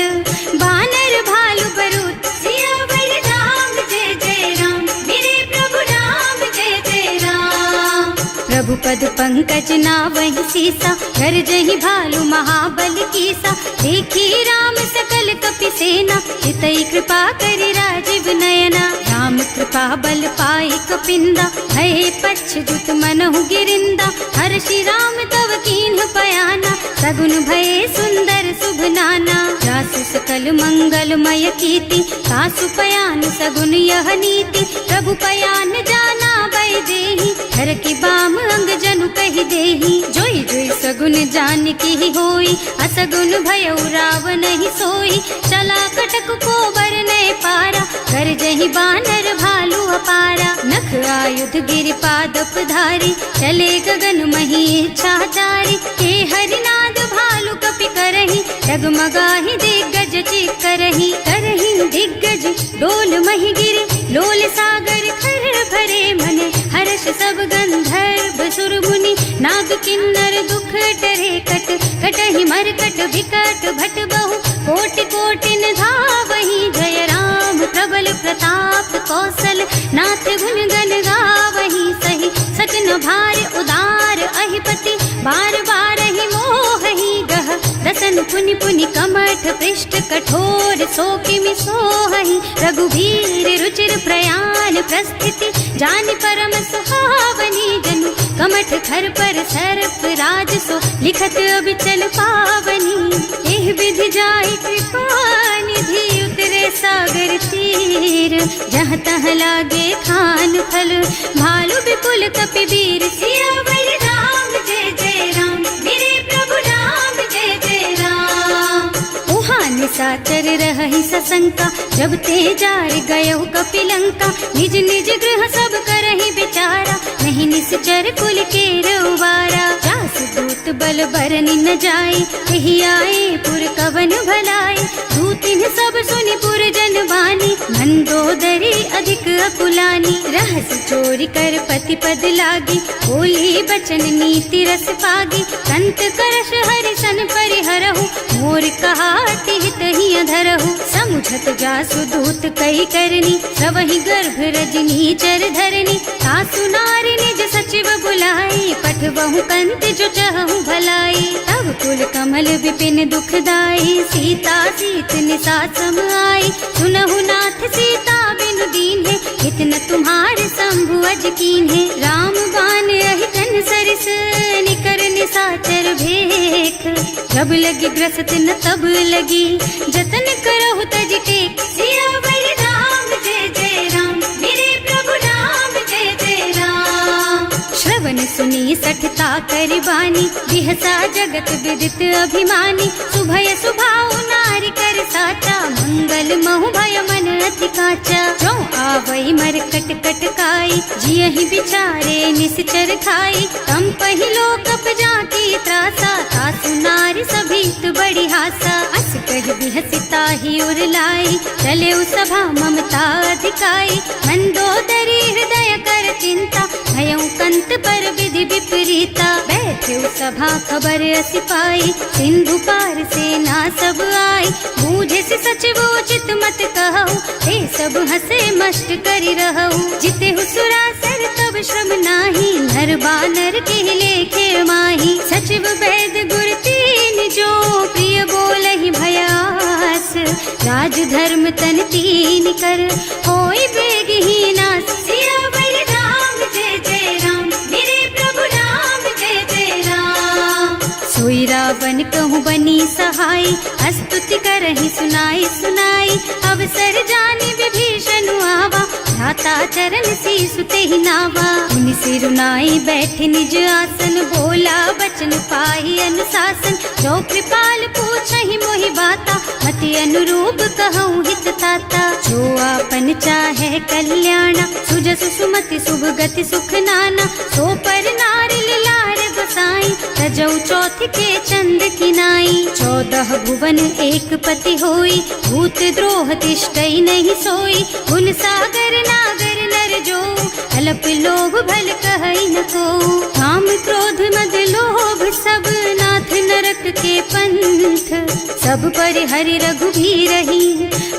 बानर भालु बरूथ। सियावर राम, जय जय राम मेरे प्रभु राम, जय जय राम। प्रभु पद पंकज नावहि सीसा, कर जहि भालु महाबल कीसा। देखी राम सकल कपि सेना, चितई कृपा करि राजीव नयना। राम कृपा बल पाई कपिंदा, भय पच्छ्युत मनहु गिरिंदा। हर्षि राम तव कीन्ह पयाना, सगुन भये सुंदर शुभ नाना। जासु सकल मंगलमय कीर्ति, सासु पयान सगुन यह नीति। प्रभु पयान जाना वैदेही, हर की बाम अंग जनु कहि देही। जोई जोई सगुन जान की होई, असगुन भयउ रावण ही सोई। चला कटक को बरने पारा, कर जहि बानर भालु अपारा। नख आयुध गिरि पादप धारी, चले गगन मही इच्छा जारी। हे हरिनाद भालु कपि करही, डगमगाहि दिग्गज चित करही। करही दिग्गज डोल मही गिरि, लोल सागर खर भरे मन। हर्ष सब गंधर्व सुर मुनि, नाग किन्नर दुख डरे कट। कटहि मरकट विकट भट बहु, कोटि कोटिन धावहि। जय राम प्रबल प्रताप कौशल, नाथ गुण गण गावहि। सही सकन भार उदार अहिपति, बार बार ही मोहि गह। दसन पुनि पुनि कमठ पृष्ठ, कठोर सो किमि सोहहि। रघुवीर रुचिर प्रयाण प्रस्थिति, जानि परम सुहावनी। जनु कमठ खर पर सर्प राज सो, लिखत अबिचल पावनी। एह विधि जाहि कृपा निधि, उतरे सागर तीर। जहाँ तहाँ लागे खान फल, भालु विपुल कपि वीर। सियावर राम, जय जय राम मेरे प्रभु राम, जय जय राम। उहाँ निशाचर रहहि सशंका, जब ते जार गयउ कपि लंका। निज निज गृह सब करहि विचारा, नहीं निश्चर कुल के रउबारा। जास दूत बल बरनि न जाए, यही आए पुर कवन भलाई। दूतिन सब सुनि पुर जन बानी, मंदोदरी अधिक अकुलानी। रहस चोरी कर पति पद लागी, बोली बचन नीति रस पागी। संत करश हरि सन परिहरहु, मोर कहाति हित ही अधरहु। समुझत जासु दूत कही करनी, सबहि गर्भ रजनी चर धरनी। सासु नारी निज सचिव बुलाई, पठबहु कंत जो चहु भलाई। तब कुल कमल विपिन दुखदाई, सीता सीत निसा सम आई। सुनहु नाथ सीता बिनु दीन है, इतन तुम्हारे शंभु अज कीन है। राम बान अहितन सरिस, निकर निसाचर भेख। जब लगी ग्रसत न तब लगी, जतन करहु तज टेक। सियावर राम जय जय राम, मेरे प्रभु राम जय जय राम। श्रवण सुनी सठता कर बानी, बिहसा जगत विदित अभिमानी। सुभय सुभाव नारी कर साचा, मंगल महु भय मन अति काचा। जो आवई मर कट कट काई, जियहि बिचारे निश्चर खाई। तम पहिलो कप जाती त्रासा, तासु नारी सभीत बड़ी हासा। अस कह बिहसिता ही उर लाई, चले सभा ममता अधिकाई। मंदोदरी हृदय कर चिंता, भयउ कंत पर विधि विपरीता। बैठे सभा खबर अस पाई, सिंधु पार सेना सब आई। बूझे से सचिव उचित मत कहु, हे सब हसे मस्त करि रहु। जिते हुसुरासर तब श्रम नाही, नर बानर के लेखे माही। सचिव वैद गुर तीन जो, प्रिय बोलहि भयास। राज धर्म तन तीन कर, होई बेगहि नास। सियावर राम जय जय राम, मेरे प्रभु राम जय जय राम। सोई रावण कहूँ बनी सहाय, स्तुति करहि सुनाई सुनाई। अवसर जानी विभीषण आवा, भ्राता चरण सीसु तेहि नावा। मुनि सिरुनाई बैठे निज आसन, बोला बचन पाहि अनुशासन। जो कृपाल पूछहि मोहि बाता, मति अनुरूप कहूँ हित ताता। जो आपन चाहे कल्याणा, सुजसु सुमति शुभ गति सुख नाना। सो पर नारी लार गोसाई, तजौ चौथ के चंद किनाई। 14 भुवन एक पति होई, भूत द्रोह तिष्ठई नहीं सोई। गुण सागर नागर नर जो, अल्प लोभ भल कहई न को। काम क्रोध मद लोभ सब, नाथ नरक के पंथ। सब पर हरि रघुबीरहि,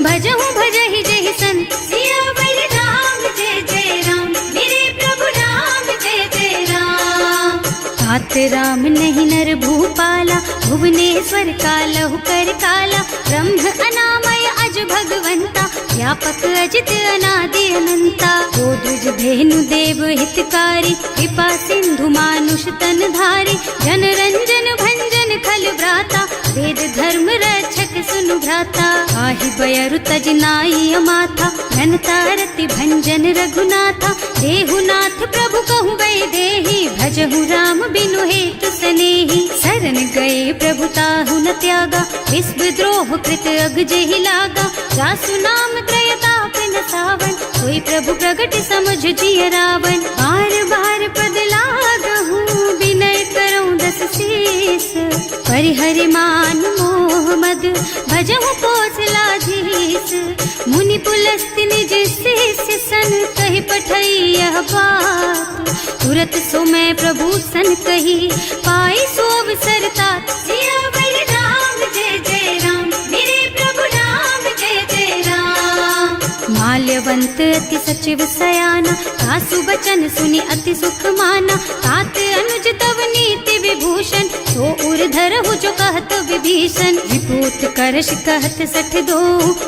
भजहु भजहि जहि संत। सियावर राम जय जय राम, मेरे प्रभु राम जय जय राम। तात राम नहीं नर भूपाला, भुवनेश्वर कालहु कर काला। ब्रह्म अनामय अज भगवंता, व्यापक अजित अनादि अनंता। गोद्विज धेनु देव हितकारी, कृपा सिंधु मानुष तन धारी। जन रंजन भंजन खल भ्राता, वेद धर्म रक्षक सुनु भ्राता। आहि बयरु तज नाई अमाथा, घनता रति भंजन रघुनाथा। देहुनाथ प्रभु कहु बै देहि, भजहु राम बिनु हेतु सनेहि। शरण गए प्रभु ताहु न त्यागा, विश्व द्रोह कृत अग जेहि लागा। जासु नाम त्रयताप न सावन, सोई प्रभु प्रगट समझ जिय रावण। बार बार पद लागहु, विनय करऊं दस शीस। परिहरि मान मोह मद, भजहु कौशलाधीश। मुनि पुलस्त्य निज शिष्य सन, कहि पठई यह बात। तुरत सो मैं प्रभु सन कही, पाई सो अवसर तात। सियावर राम जय जय राम, मेरे प्रभु राम जय जय राम। माल्यवंत अति सचिव सयाना, सासु बचन सुनि अति सुख माना। तात अनुज तव नीति विभूषण, सो उर धरहु जो कहत विभीषण। विभूत करश कहत सठ दो,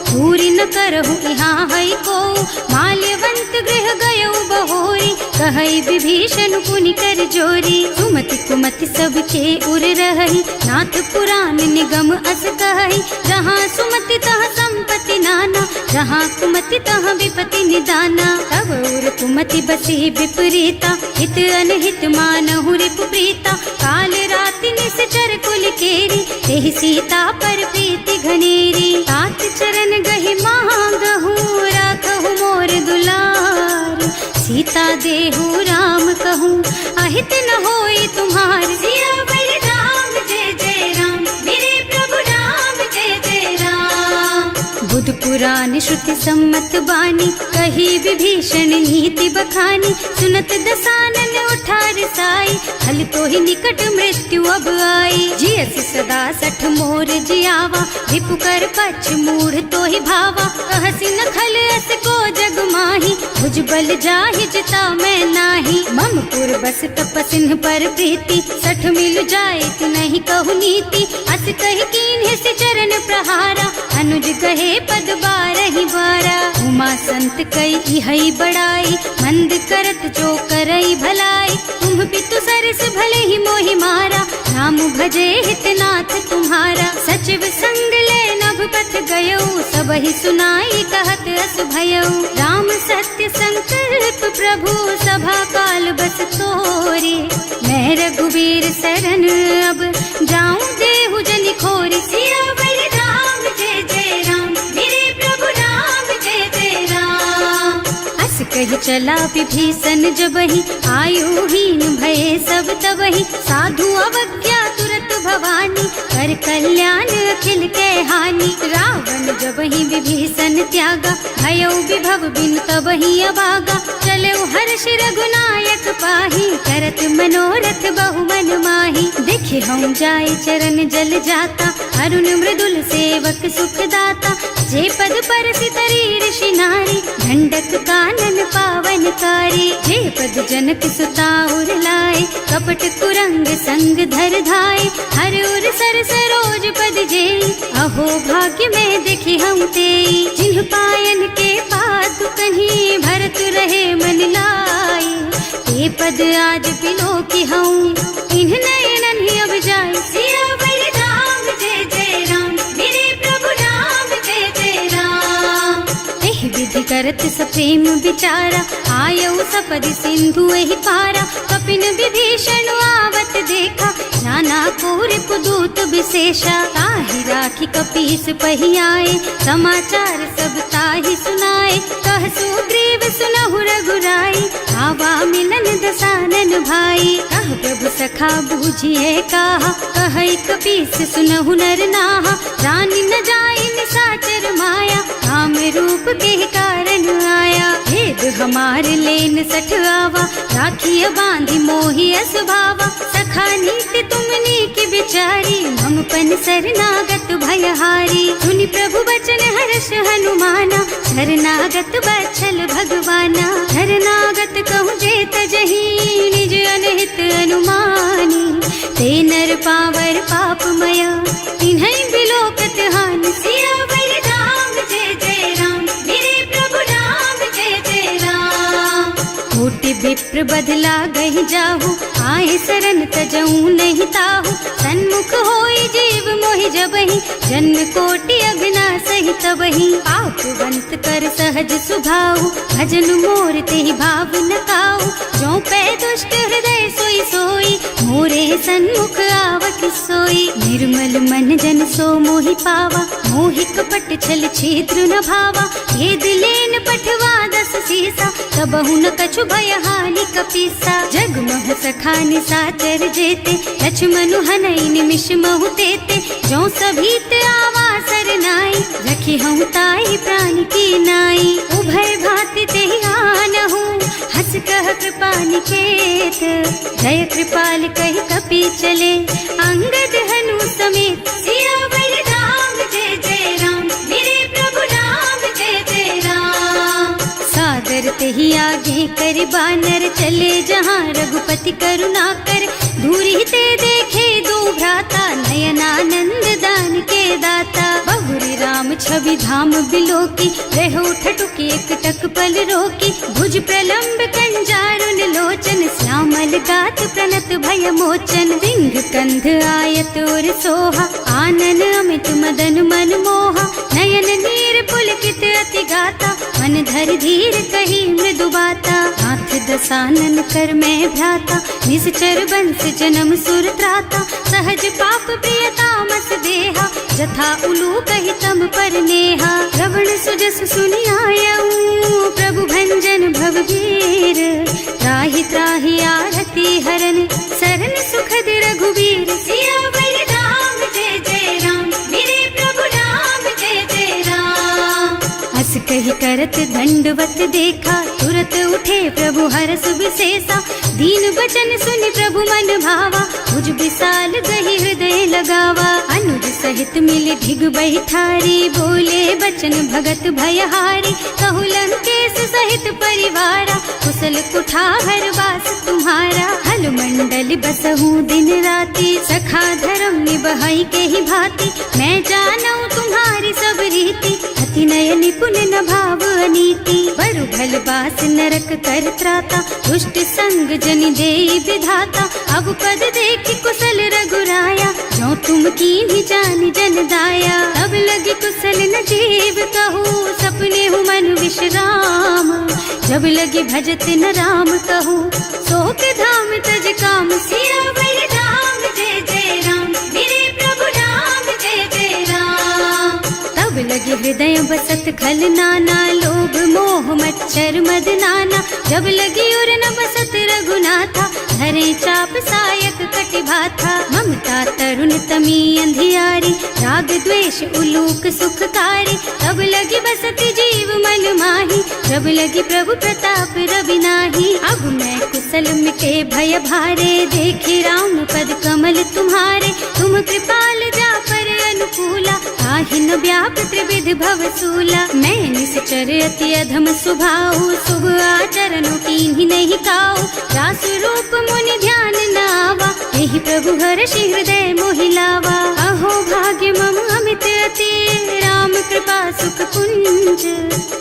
पूरी न करहु यहाँ है को। माल्यवंत गृह गयउ बहोरी, कहई विभीषण पुनि कर जोरी। सुमति कुमति सबके उर रही, नाथ पुराण निगम अस कहई। जहाँ सुमति तहाँ संपत्ति नाना, जहाँ कुमति तहाँ विपत्ति निदाना। तब उर कुमति बसी विपरीता, हित अनहित मानहु रिपु प्रीता। काल राति निश्चर कुल केरी, तेहि सीता पर प्रीति घनेरी। तात चरण गहि मांगहु, राखहु मोर दुलार। सीता देहु राम कहु, सहित न होई तुम्हार। सियावर राम जय जय राम, मेरे प्रभु राम जय जय राम। बुध पुराण श्रुति सम्मत बानी, कही विभीषण नीति बखानी। सुनत दसानन उठा रिसाई, हल तो ही निकट मृत्यु अब आई। जियसि सदा सठ मोर जियावा, रिपु कर पछ मूढ़ तो ही भावा। कहसि न खल अस को जग माही, भुज बल जाहि जिता मैं नाही। मम पुर बस तपसिन पर प्रीति, सठ मिल जाए तु नहीं कहु नीति। अस कहि कीन्ह से चरण प्रहारा, अनुज कहे पद बारहि बारा। उमा संत कई हई बड़ाई, मंद करत जो करई भलाई। तुम पितु सरस भले ही मोहि मारा, नाम भजे हितनाथ तुम्हारा। सचिव संग ले नभ पथ गयो, सबहि सुनाई कहत अस भयो। राम सत्य संकल्प प्रभु, सभा काल बस तोरे। मैं रघुवीर शरण अब, जाऊं देहु जनि खोरी। सियावर राम जय जय राम, मेरे प्रभु राम जय जय राम। अस कहि चला विभीषण जबहि, आयुहीन भये सब तबहि। साधु अवज्ञा तुरत भवानी, कर कल्याण अखिल के हानि। रावण जबहि विभीषण त्यागा, भयो विभव बिनु तबहि अभागा। चलऊ हर्ष रघुनायक पाहि, करत मनोरथ बहु मन माहि। देखे हम जाय चरण जल जाता, अरुण मृदुल सेवक सुख दाता। जे पद परसि तरी ऋषि नारी, दंडक कानन पावन कारी। जे पद जनक सुता उर लाए, कपट कुरंग संग धर धाय। हर उर सर सरोज पद जेई, अहो भाग्य में देखि हम तेई। जिन्ह पायन के पात कहीं, भरत रहे मन लाई। ये पद आज बिलो की हूँ, इन्ह नयनन ही अब जाए। सियावर राम जय जय राम, मेरे प्रभु राम जय जय राम। एहि विधि करत सप्रेम विचारा, आयऊ सपदि सिंधु एहि पारा। कपिन विभीषण आवत देखा, नाना कोर कुदूत विशेषा। ताहि राखी कपीस पहि आए, समाचार सब ताहि सुनाए। कह सुग्रीव सुनहु रघुराई, आवा मिलन दसानन भाई। कह प्रभु सखा बूझिए काहा, कहै कपीस सुनहु नर नाहा। रानी न जाय निसाचर माया, काम रूप के कारण आया। भेद हमार लेन सठ आवा, राखिय बांधि मोहि असभावा। सखा नीति तुमनी की बिचारी, मम पन शरणागत भयहारी। सुनि प्रभु बचन हर्ष हनुमाना, शरणागत बच्छल भगवाना। शरणागत कहूँ जे तजहि, निज अनहित अनुमानी। ते नर पावर पापमय, तिन्है बिलोकत हानि। सियावर राम जय जय राम, मेरे प्रभु राम जय जय राम। कोटि विप्र बदला गहि जाहु, आए शरण तजऊ नहीं ताहु। सन्मुख होई जीव मोहि जबहि, जन्म कोटि अघनासहि तबहि। पापवंत कर सहज सुभाऊ, भजन मोर तेहि भाव न काऊ। जो पै दुष्ट हृदय सोई सोई, मोरे सन्मुख आवत सोई। निर्मल मन जन सो मोहि पावा, मोहि कपट छल छिद्र न भावा। भेद लेन पठवा दस सीसा, तबहु न कछु भय हानि कपीसा। जग मोह सखा निसाचर जेते, लक्ष्मणु हनई निमिष महु तेते। जो सभीत आवा सरनाई, रखी हूँ ताई प्राण की नाई। उभय भांति तेहि आनहु, हस कह कृपा निकेत। जय कृपाल कहि कपि चले, अंगद हनु समेत। सियावर राम जय जय राम, मेरे प्रभु राम जय जय राम। सादर तेहि आगे कर बानर, चले जहाँ रघुपति करुणा कर। दूरी ते देखे दो भ्राता, नयनानंद दान के दाता। बहुरी राम छवि धाम बिलोकी, रहो ठटुकी एक टक पल रोकी। भुज प्रलंब कंजारुन लोचन, श्यामल गात प्रणत भय मोचन। सिंह कंध आयत और सोहा, आनन अमित मदन मन मोहा। नयन नीर पुलकित अति गाता, मन धर धीर कही मृदु बाता। हाथ दसानन कर में भ्राता, निश्चर बंस जन्म सुर त्राता। सहज पाप प्रिय तामस देहा, जथा उलू कहि तम पर नेहा। श्रवण सुजस सुनि आयऊ, प्रभु भंजन भव भीर। त्राहि त्राहि आरती है कारण सरन सुखद रघुबीर। सियावर राम जय जय राम, मेरे प्रभु राम जय जय राम। हस कही करत दंडवत देखा, तुरत उठे प्रभु हरस विशेषा। दीन बचन सुनि प्रभु मन भावा, मुझ विशाल गही हृदय लगावा। अनुज सहित मिल ढिग बैठारी, बोले बचन भगत भयहारी। कहु लंकेश सहित परिवारा, कुशल कुठार वास तुम्हारा। हल मंडल बसहु दिन राति, सखा धर्म निबहई के ही भांति। मैं जानऊ तुम्हारी सब रीति, अति नय निपुण न भाव अनीति। बरु भल बास नरक कर त्राता, दुष्ट संग जन देई विधाता। अब पद देखि कुशल रघुराया, जो तुम कीन्ही जानि जन दाया। तब लगी कुशल न जीव कहू, सपने हूँ मन विश्राम। जब लगी भजत न राम कहू, शोक धाम तज काम। सियावर राम जय जय राम, मेरे प्रभु राम जय जय राम। तब लगे हृदय बसत खल नाना, लोभ मोह मच्छर मद नाना। जब लगी उर न बसत रघुनाथा, धरे चाप सायक कटि भाथा। ममता तरुण तमी अंधियारी, राग द्वेष उलूक सुखकारी। तब लगी बसती जीव मन माही, जब लगी प्रभु प्रताप रवि नाही। अब मैं कुशल मिटे भय भारे, देखे राम पद कमल तुम्हारे। तुम कृपाल जा पर अनुकूला, ताहि न व्याप त्रिविध भवसूला। मैं निश्चर अति अधम स्वभाव, शुभ आचरण कीन्ही नहीं काऊ। रास रूप मुनि ध्यान न आवा, यही प्रभु हर्षि हृदय मोहिलावा। अहो भाग्य मम अमित अति, राम कृपा सुख कुंज।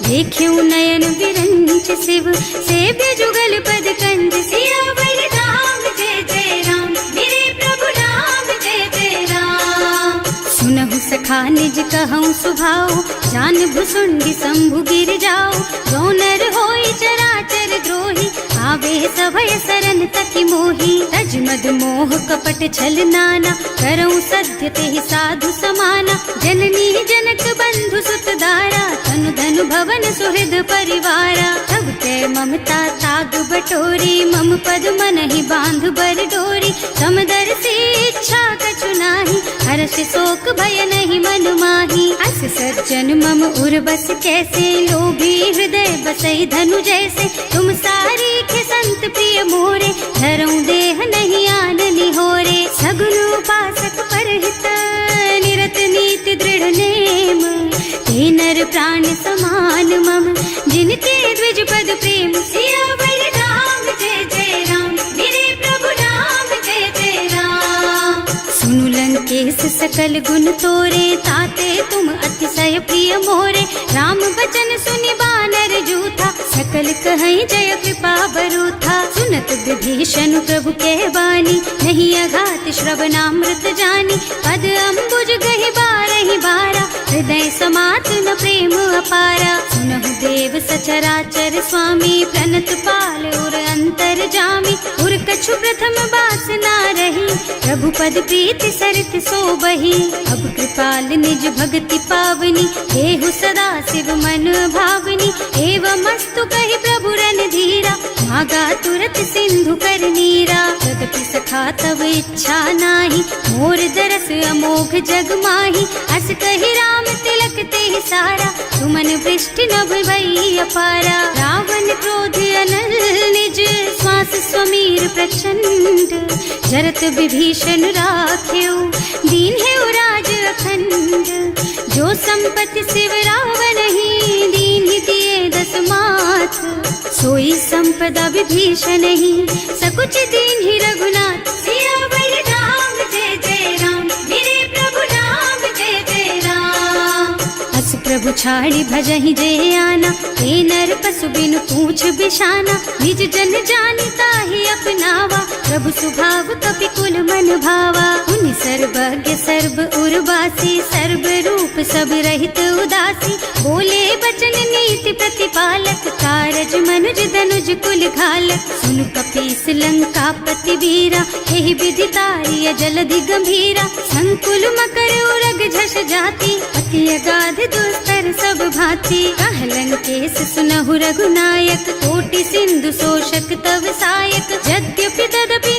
देख्यऊ नयन विरंच शिव, सेव्य जुगल पद कंज। सियावर राम जय जय राम, मेरे प्रभु राम जय जय राम। सुनहु सखा निज कहऊँ सुभाऊ, जान भुसुंडी शंभु गिर जाऊ। जो नर होई चराचर द्रोही, आवे सभय सरन तकि मोही। तज मद मोह कपट छल नाना, करऊँ सत्य तेहि साधु समाना। जननी जनक बंधु सुत दारा, तनु धनु भवन सुहृद परिवारा। तब ते ममता ताग बटोरी, मम पद मनहि बांध बर डोरी। समदर्शी इच्छा कछु नाही, हर्ष शोक भय नहीं मन माही। अस सज्जन मम उर बस कैसे, लोभी हृदय बसई धनु जैसे। तुम सारी खे संत प्रिय मोरे, धरऊँ देह नहीं आन निहोरे। सगुन उपासक परहित, निरत नीति दृढ़ नेम। ते नर प्राण समान मम, जिनके द्विज पद प्रेम। सियावर राम जय जय राम, मेरे प्रभु राम जय जय राम। सुनु लंकेश सकल गुण तोरे, ताते तुम अतिशय प्रिय मोरे। राम बचन सुनि बानर जूथा, सकल कहई जय कृपा बरूथा। सुनत विभीषण प्रभु कह बानी, नहीं अघात श्रवणामृत जानी। पद अम्बुज गहि बारहि बारा, हृदय समात न प्रेम अपारा। सुनहु देव सचराचर स्वामी, प्रणत पाल उर अंतर जामी। उर कछु प्रथम बास ना रही, प्रभु पद प्रीति सरित सोबही। अब कृपाल निज भक्ति पावनी, देहु सदा शिव मन भावनी। एवं मस्तु कहि प्रभु रन धीरा, मागा तुरत सिंधु कर नीरा। यद्यपि सखा तब इच्छा नाही, मोर दरस अमोघ जग माही। अस कहि राम तिलक तेहि सारा, सुमन वृष्टि नभ भई अपारा। रावण क्रोध अनल निज, श्वास स्वमीर प्रचंड। जरत विभीषण राख्यो, दीन्हेउ राज अखंड। जो संपत्ति शिव रावण ही, दीन्हि दिए दस माथ। सोई संपदा विभीषण ही, सकुच दीन्हि रघुनाथ। सियावर राम जय जय राम, मेरे प्रभु राम जय जय राम। अस प्रभु छाड़ी भजहि जय आना, हे नर पशु बिनु पूछ बिशाना। निज जन जानि ताहि अपनावा, प्रभु सुभाव कपि कुल मन भावा। उनि सर्वज्ञ सर्व उर्वासी, सर्व रूप सब रहित उदासी। बोले बचन नीति प्रतिपालक, कारज मनुज धनुज कुल घालक। सुनु कपीस लंका पति वीरा, एहि विधि तारिय जलधि गंभीरा। संकुल मकर उरग झष जाति, अति अगाध दुस्तर सब भांति। कह लंकेश सुनहु रघुनायक, कोटि सिंधु शोषक तव सायक। यद्यपि तदपि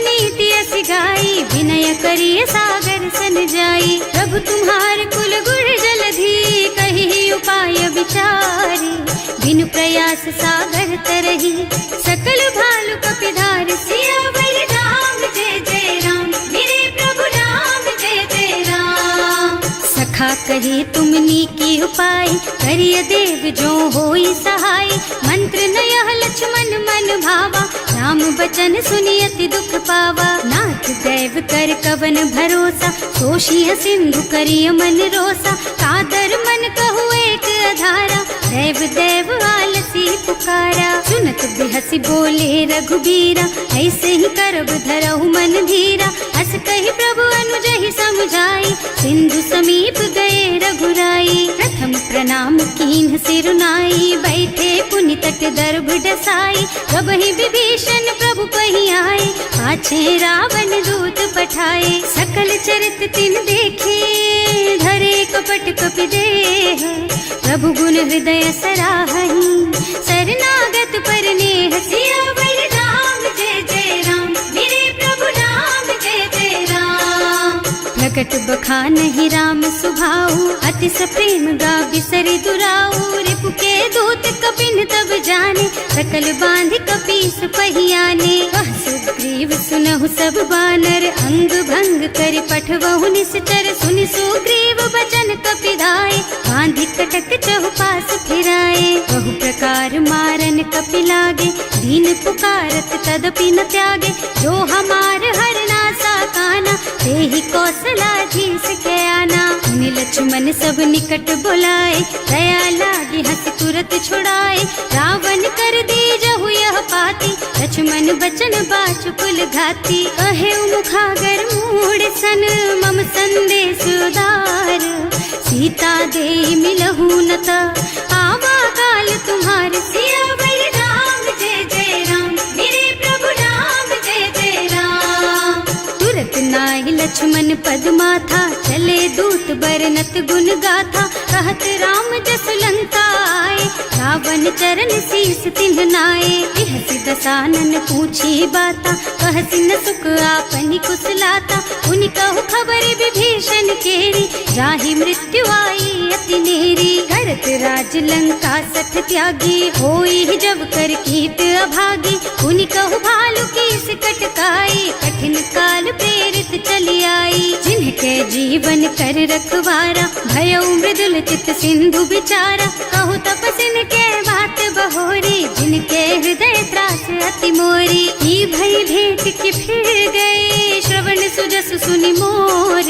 व्यास सागर तरही, सकल भालु कपिधार सियावर राम जय जय राम, मेरे प्रभु राम जय जय राम। सखा कहे तुमनी की उपाय, करिय देव जो होई सहाय। मंत्र नयह लक्ष्मण मन भावा, राम बचन सुनि अति दुख पावा। नाथ दैव कर कवन भरोसा, सोषिय सिंधु करिय मन रोसा। कादर मन कहु एक अधारा, देव देव आलसी पुकारा। सुनत बिहसी बोले रघुबीरा, ऐसे ही करब धरहु मन धीरा। हस कहि प्रभु अनुजहि समझाई, सिंधु समीप गए रघुराई। प्रथम प्रणाम कीन्ह सिरुनाई, बैठे पुनि तट दर्भ डसाई। कबहि विभीषण प्रभु पहि आए, पाछे रावण दूत पठाए। सकल चरित तिन देखे, धरे कपट कपि देह। प्रभु गुण हृदय सराहहि, शरणागत पर नेह। सियावर राम जय जय राम, मेरे प्रभु राम जय जय राम। प्रकट बखानहि राम सुभाऊ, अति सप्रेम गा बिसरि दुराऊ। रिपु के दूत कपिन तब जाने, सकल बांध कपीस पहियाने। वह सुग्रीव सुनहु सब बानर, अंग भंग कर पठवहु निश्चर। सुनि सुग्रीव बचन कपिधाय, बांधि कटक चहुपास फिराए। बहु प्रकार मारन कपि लागे, दीन पुकारत तदपि न त्यागे। जो हमार हरना साकाना, तेहि कौशलाधीश के आना। मुनि लक्ष्मण सब निकट बुलाए, दया लागी हंस तुरत छुड़ाए। रावण कर दीजहु यह पाती, लक्ष्मण बचन बाचुकुल घाती। कहे मुखागर मूढ़ सन, मम संदेश उदार। सीता दे मिलहु न ता, आवा काल तुम्हार। सियावर राम जय जय राम, मेरे प्रभु राम जय जय राम। तुरत नाहि लक्ष्मण पद माथा, चले दूत बरनत गुण गाथा। कहत राम जस लंका आए, रावण चरण शीस तिन्ह नाए। बिहसि दसानन पूछी बाता, कहसि न सुख आपनि कुशलाता। उनि कहु खबर विभीषण केरी, जाहि मृत्यु आई अति नेरी। करत राज लंका सठ त्यागी, होई जब कर कीट अभागी। उनि कहु भालु कीस कटकाई, कठिन काल प्रेरित चली आई। जिनके जीवन कर रखवारा, भयउ मृदुल चित सिंधु बिचारा। कहु तपसिन के बात बहोरी, जिनके हृदय त्रास अति मोरी। की भई भेंट कि फिर गए, श्रवण सुजस सुनि मोर।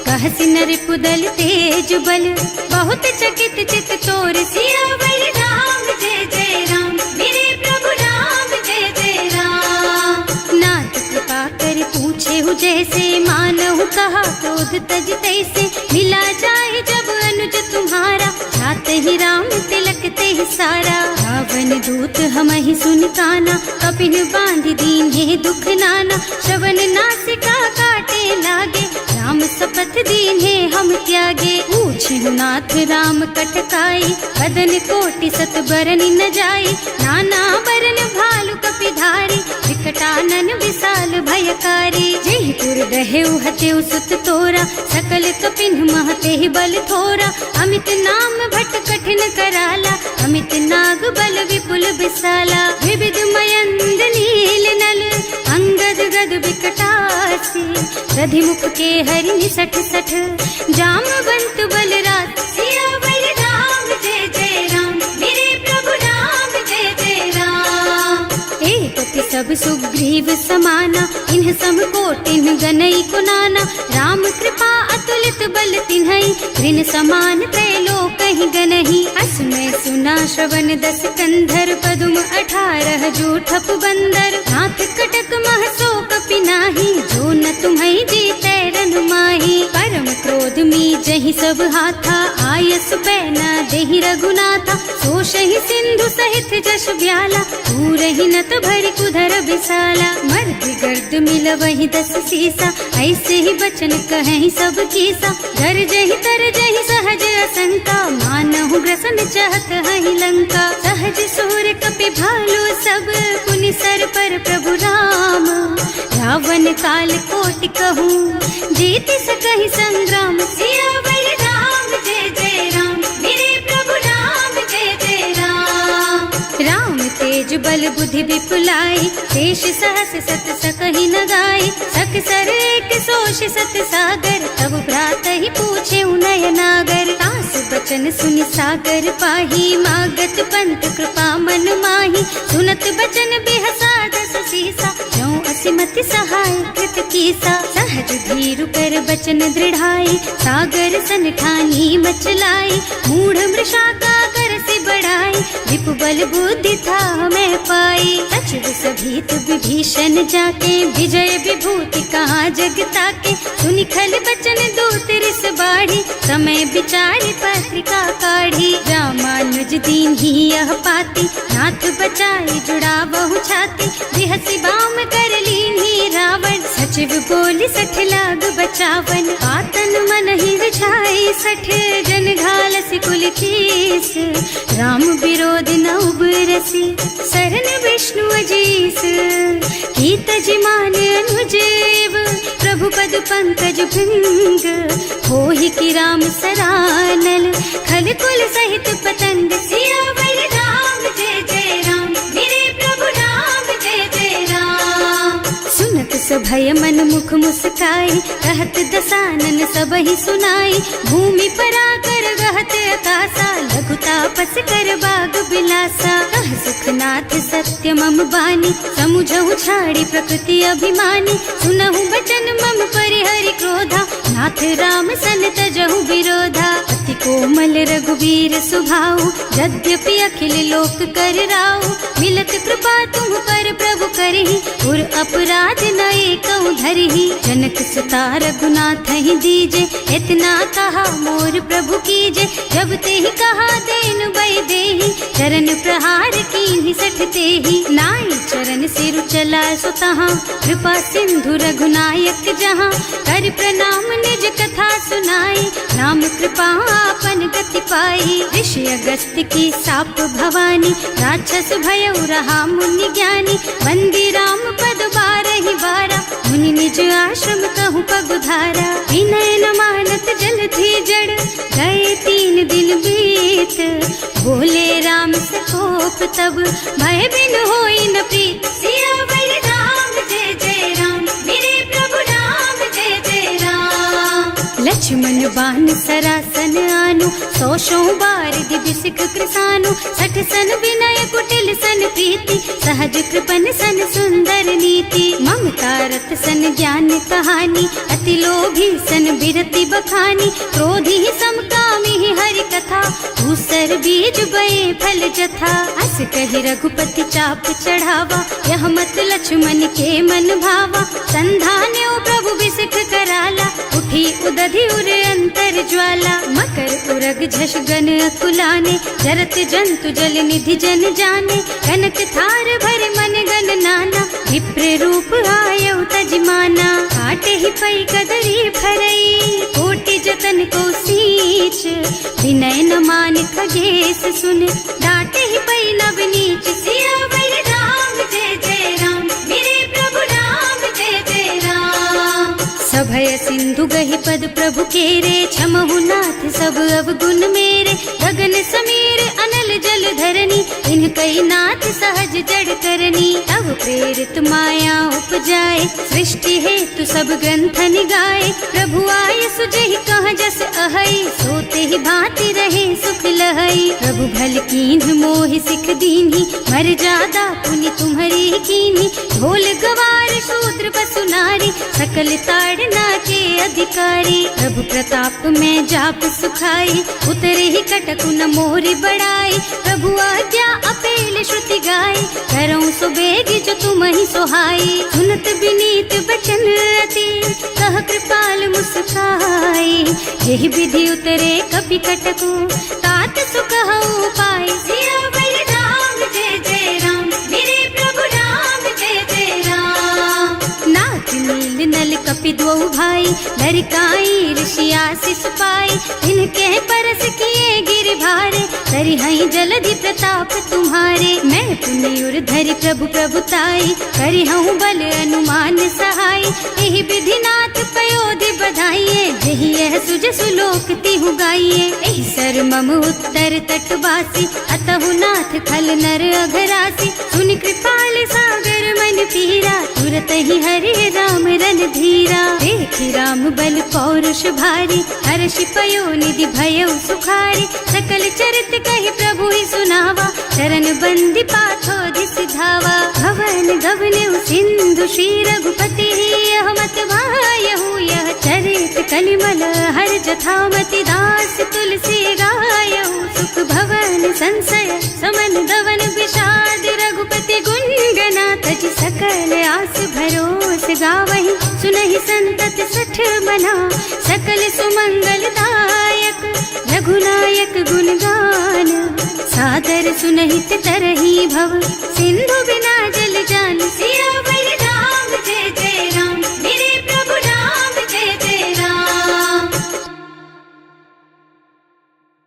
कहसि नर पुदल तेज बल, बहुत चकित चित तोर। सियावर राम जय जय राम, मेरे प्रभु राम जय जय राम। नाथ कृपा कर पूछे हु जैसे, मानहु कहा क्रोध तज तैसे। मिला जाए जब अनुज तुम्हारा, जात ही राम तिलक ते सारा। रावण दूत हमहि सुन काना, कपिन बांधि दीन्हे दुख नाना। श्रवण नासिका काटे लागे, राम शपथ दीन्हे हम त्यागे। पूछिहु नाथ राम कटकाई, बदन कोटि सत बरनि न जाई। नाना बरन भालु कपिधारी, विकटानन विशाल भयकारी। जेहि पुर दहेउ हतेउ सुत तोरा, सकल कपिन महते बल थोरा। अमित नाम भट कठिन कराला, अमित नाग बल विपुल विशाला। विविध मयंद नील नल, अंगद गद विकटासी। दधिमुख के हरि निसठ सठ, जामवंत बलराज। सियावर राम जय जय राम, मेरे प्रभु राम जय जय राम। एक अति सब सुग्रीव समाना, इन्ह सम कोटिन गनई को नाना। राम कृपा अतुलित बल तिन्हई, ऋण समान त्रैलोक ही गनहि। असमय सुना श्रवण दस कंधर, पदुम 18 जूठप बंदर। नाथ कटक मह सो कपि नाही, जो न तुम्हई जीतै रन माही। परम क्रोध मी जहि सब हाथा, आयस पैना देहि रघुनाथा। सोषहि सिंधु सहित जश ब्याला, पूरहि नत भरि कुधर विशाला। मर्द गर्द मिलवहि 10 सीसा, ऐसे ही बचन कहें सब कीसा। गरजहि तरजहि सहज असंका, मानहु ग्रसन चाहत हहि लंका। सहज सूर कपि भालु सब, पुनि सर पर प्रभु राम। रावण काल कोटि कहूँ, जीत सकहि संग्राम। सियावर राम जय जय राम, मेरे प्रभु राम जय जय राम। तेज बल बुद्धि विपुलाई, शेष सहस सत सकहि न गाई, सक सर एक सोष सत सागर, तब भ्रात ही पूछे उनय नागर। तास बचन सुनि सागर पाही, मागत पंत कृपा मन माही, सुनत बचन बिहसा दस सीसा, ज्यों असिमति सहाय कृत कीसा। सहज धीरु कर बचन दृढ़ाई, सागर सन ठानी मचलाई, मूढ़ मृषा का कर से बढ़ाई, विपु बल बुद्धि था मैं पाई। सचिव सभीत विभीषण जाके, विजय विभूति कहाँ जगता के, सुनि खल बचन दूत रिस बाढ़ी, समय विचारी पत्रिका काढ़ी। रामानुज दीन ही यह पाती, नाथ बचाई जुड़ा बहु छाती, बिहसी बाम कर लीन ही रावण, सचिव बोली सठ लाग बचावन। आतन मन ही रिझाई सठ, जन घालसी कुल कीस, राम विरोध न उबरसी, शरण विष्णु अजीस। कीत जिमान अनुजेव, प्रभु पद पंकज भृंग, होहि की राम सरानल, खल कुल सहित पतंग। सियावर राम जय जय राम, मेरे प्रभु राम जय जय राम। सुनत सभय मन मुख मुस्काई, कहत दसानन सबहि सुनाई, भूमि पराकर गहत आकाशा, लघु तापस कर बाग बिलासा। कह सुखनाथ सत्य मम बानी, समुझहु छाड़ी प्रकृति अभिमानी, सुनहु बचन मम परिहरि क्रोधा, नाथ राम सन तजहु विरोधा। अति कोमल रघुवीर सुभाऊ, यद्यपि अखिल लोक कर राऊ, मिलत कृपा तुम पर प्रभु करहि, उर अपराध न एकउ धरहि। जनक सुता रघुनाथ ही दीजे, इतना कहा मोर प्रभु कीजे, जब ते ही कहा देन बई देहि, चरण प्रहार कीन्हि सठ तेहि। नाई चरण सिरु चला सुतहाँ, कृपा सिंधु रघुनायक जहाँ, कर प्रणाम निज कथा सुनाई, नाम कृपा आपन गति पाई। ऋषि अगस्त्य की साप भवानी, राक्षस भयउ रहा मुनि ज्ञानी, बंदी राम पद बारहि बारा, मुनि निज आश्रम कहु पगुधारा। विनय न मानत जल थी जड़, गए 3 दिन बीत, बोले राम सकोप तब, भय बिन होई न प्रीत। सियावर राम जय जय राम, मेरे प्रभु राम जय जय राम। लक्ष्मण बान सरासन आनु, 100 बार बिसिक कृसानु, 60 सन विनय कुटिल सन प्रीति, सहज कृपन सन सुंदर नीति। ममता रत सन ज्ञान कहानी, अति लोभी सन बिरति बखानी, क्रोधी समकामी हरि कथा, दूसर बीज बये फल जथा। अस कहि रघुपति चाप चढ़ावा, यह मत लक्ष्मण के मन भावा, संधान्यो प्रभु बिसिक कराला, उठी उदधि उर अंतर ज्वाला। मकर उरग झष गन अकुलाने, जरत जंतु जल निधि जन जाने, कनक थार भर मन गन नाना, विप्र रूप आयउ तजमाना। काटे ही पई कदरी फरई, कोटि जतन को सींच, विनय न मान खगेश सुन, डांटे ही पई नव नीच। सियावर राम जय जय राम, मेरे प्रभु राम जय जय राम। सभय सिंधु गहि पद प्रभु केरे, क्षमहु नाथ सब अवगुण मेरे, गगन समीर अनल जल धरनी, इन कई नाथ सहज जड़ करनी। तब प्रेरित माया उपजाए, सृष्टि हेतु सब ग्रंथन गाए, प्रभु आय सुजहि कह जस अहै, सोते ही भांति रहे सुख लहै। प्रभु भल कीन्ह मोहि सिख दीन्ही, मर्यादा पुनि तुम्हरी कीन्ही, ढोल गवार शूद्र पशु नारी, सकल ताड़ना के अधिकारी। प्रभु प्रताप में जाप सुखाई, उतरे ही कटकु न मोरि बढ़ाई, प्रभु आज्ञा अपेल श्रुति गाई, करऊं सो बेगी जो तुम ही सोहाई। सुनत विनीत बचन अति, कह कृपाल मुस्काई, यही विधि उतरे कपि कटकु, तात सुकहु पाई। सियावर राम जय जय राम, मेरे प्रभु राम जय जय राम। नाथ नील नल कपि द्वौ भाई, लरिकाई ऋषि आशीष पाई, इनके परस किए गिर भारे, तरि हई जलधि प्रताप तुम्हारे। मैं पुनि उर धरि प्रभु प्रभुताई, करि हूँ बल अनुमान सहाय, यही विधि नाथ पयोधि बधाइए, जही यह सुज सुलोक तिहु गाइए। एहि सर मम उत्तर तटवासी, अतहु नाथ खल नर अघरासी। सुनि कृपाल सागर मन पीरा, तुरत ही हरे राम रन धीरा। देखि राम बल पौरुष भारी, हर्ष पयो निधि भयो सुखारी। सकल चरित कहि प्रभु ही सुनावा, चरण बंदी पाथो सिधावा। भवन गवनेउ सिंधु श्री रघुपति, यह मत वायहु यह चरित कलिमल हर जथामति। दास तुलसी गायहु, सुख भवन संशय समन दवन विषाद। रघुपति गुण गना तज सकल आस भरोस गावहि। सुनहि संतत सठ मना, सकल सुमंगल दायक। रघुनायक गुण गान, सादर सुनहित तरहि भव।